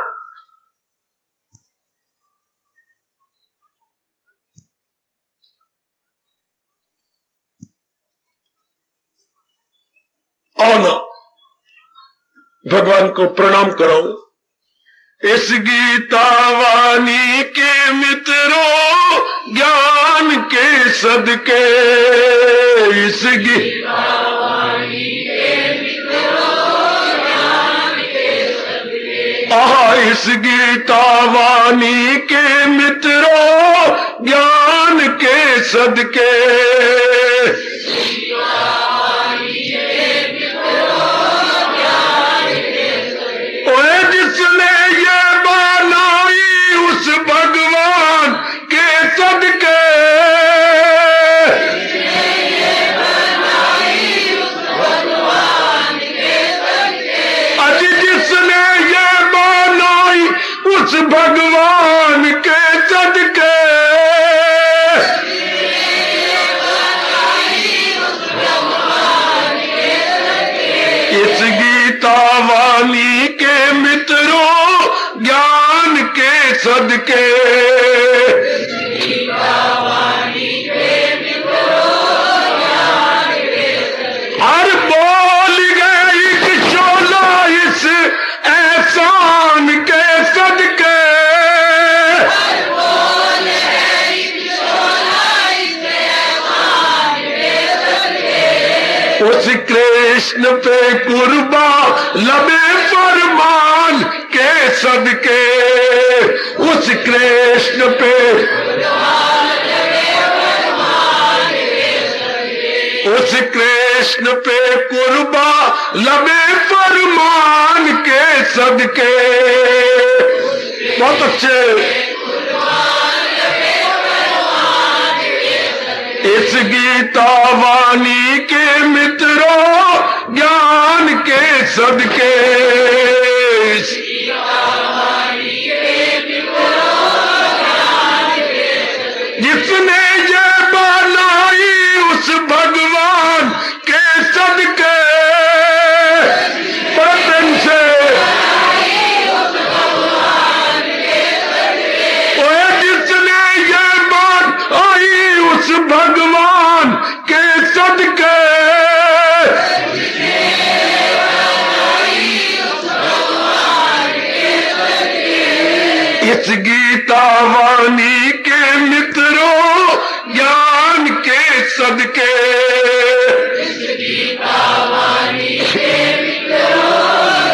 आना भगवान को प्रणाम कराओ। इस गीता वाणी के मित्रों ज्ञान के सदके, इस गीता वाणी के मित्रों ज्ञान के सदके, इस गीता वाणी के मित्रों ज्ञान के सदके, जिसने ये बनाई उस भगवान के सदके, अजी जिसने ये बनाई उस भगवान के सदके, इस गीता वाणी के मित्रों ज्ञान के सदके, हर बोल गई किशोला इस एहसान के सदके, उस कृष्ण पे कुर्बा लबे फरमान के सदके, उस कृष्ण पे उस कृष्ण पे कुर्बा लबे फरमान के सदके। बहुत अच्छे। इस गीता वाणी के मित्रों ज्ञान के सदके, जिसने ये बनाई उस भगवान के सदके, बदन से ओए जिसने ये बात आई इस गीता वाणी के मित्रों ज्ञान के सदके, इस गीता वाणी के मित्रों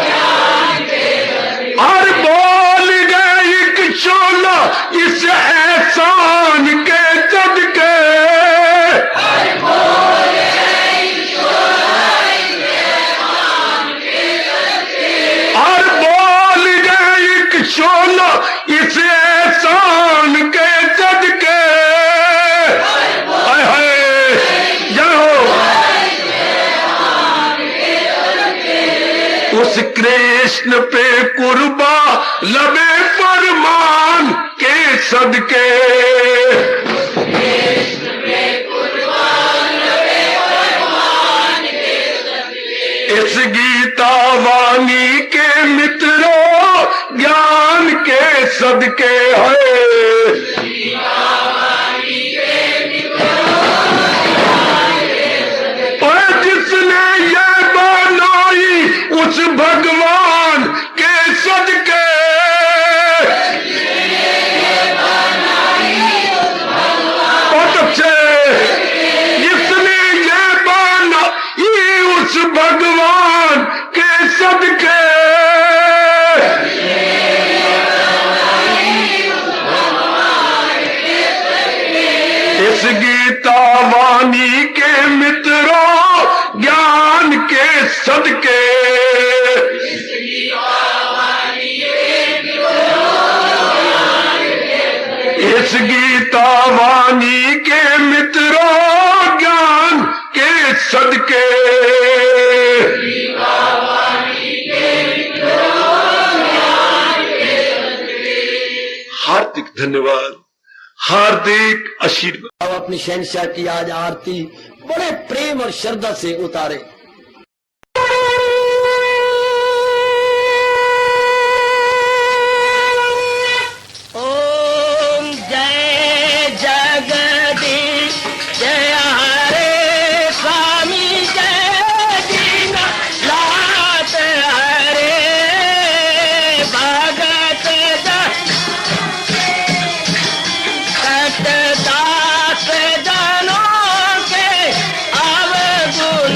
ज्ञान के सदके, और बोल गए एक शोला इस एहसान के सदके, और बोल गए एक शोला इस एहसान के सदके, और बोल गए एक शोला इस एहसान के सदके। हाय हाय जाओ उस कृष्ण पे कुर्बा लबे फरमान के सदके, इस गीता वाणी के मित्रों ज्ञान के सदके है। और जिसने ये बनाई उस भगवान के सदके, बहुत अच्छे, जिसने ये बनाई उस भगवान के सदके, इस गीता वाणी के मित्रों ज्ञान के सदके, इस गीता वाणी के मित्रों ज्ञान के सदके। हार्दिक धन्यवाद, हार्दिक आशीर्वाद। अब अपनी शहंशाह की आज आरती बड़े प्रेम और श्रद्धा से उतारे। ओम जय जगदीश जय हरे स्वामी जय दीना लात हरे भगत दास जनों के अवगुण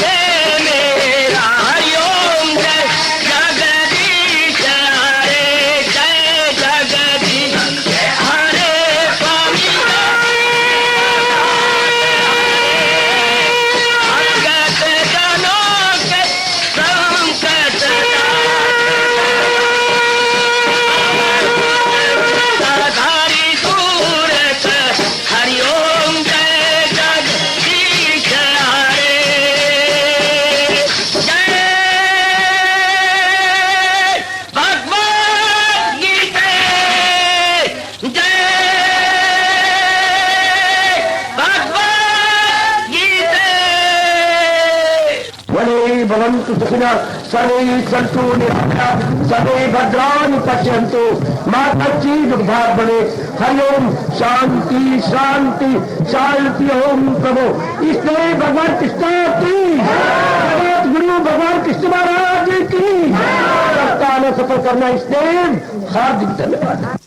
ये मेरा हरिओम जय जगदीश हरे जय जगदीश हरे स्वामी भगत जनों के संकट सरदारी सूरत हरिओम जय जगदीश हरे जय भगवद गीता जय भगवद गीता वने भवन्तु सुखिनः सर्वे सन्तु निरामयाः सर्वे भद्राणि पश्यन्तु मा कश्चित् दुर्भाग् भवेत् हरि ओम शांति शांति शांति ओम प्रभु। इसलिए भगवान कृष्ण की जगत गुरु भगवान कृष्ण महाराज की सप्ताह में सफल करना इसलिए हार्दिक धन्यवाद।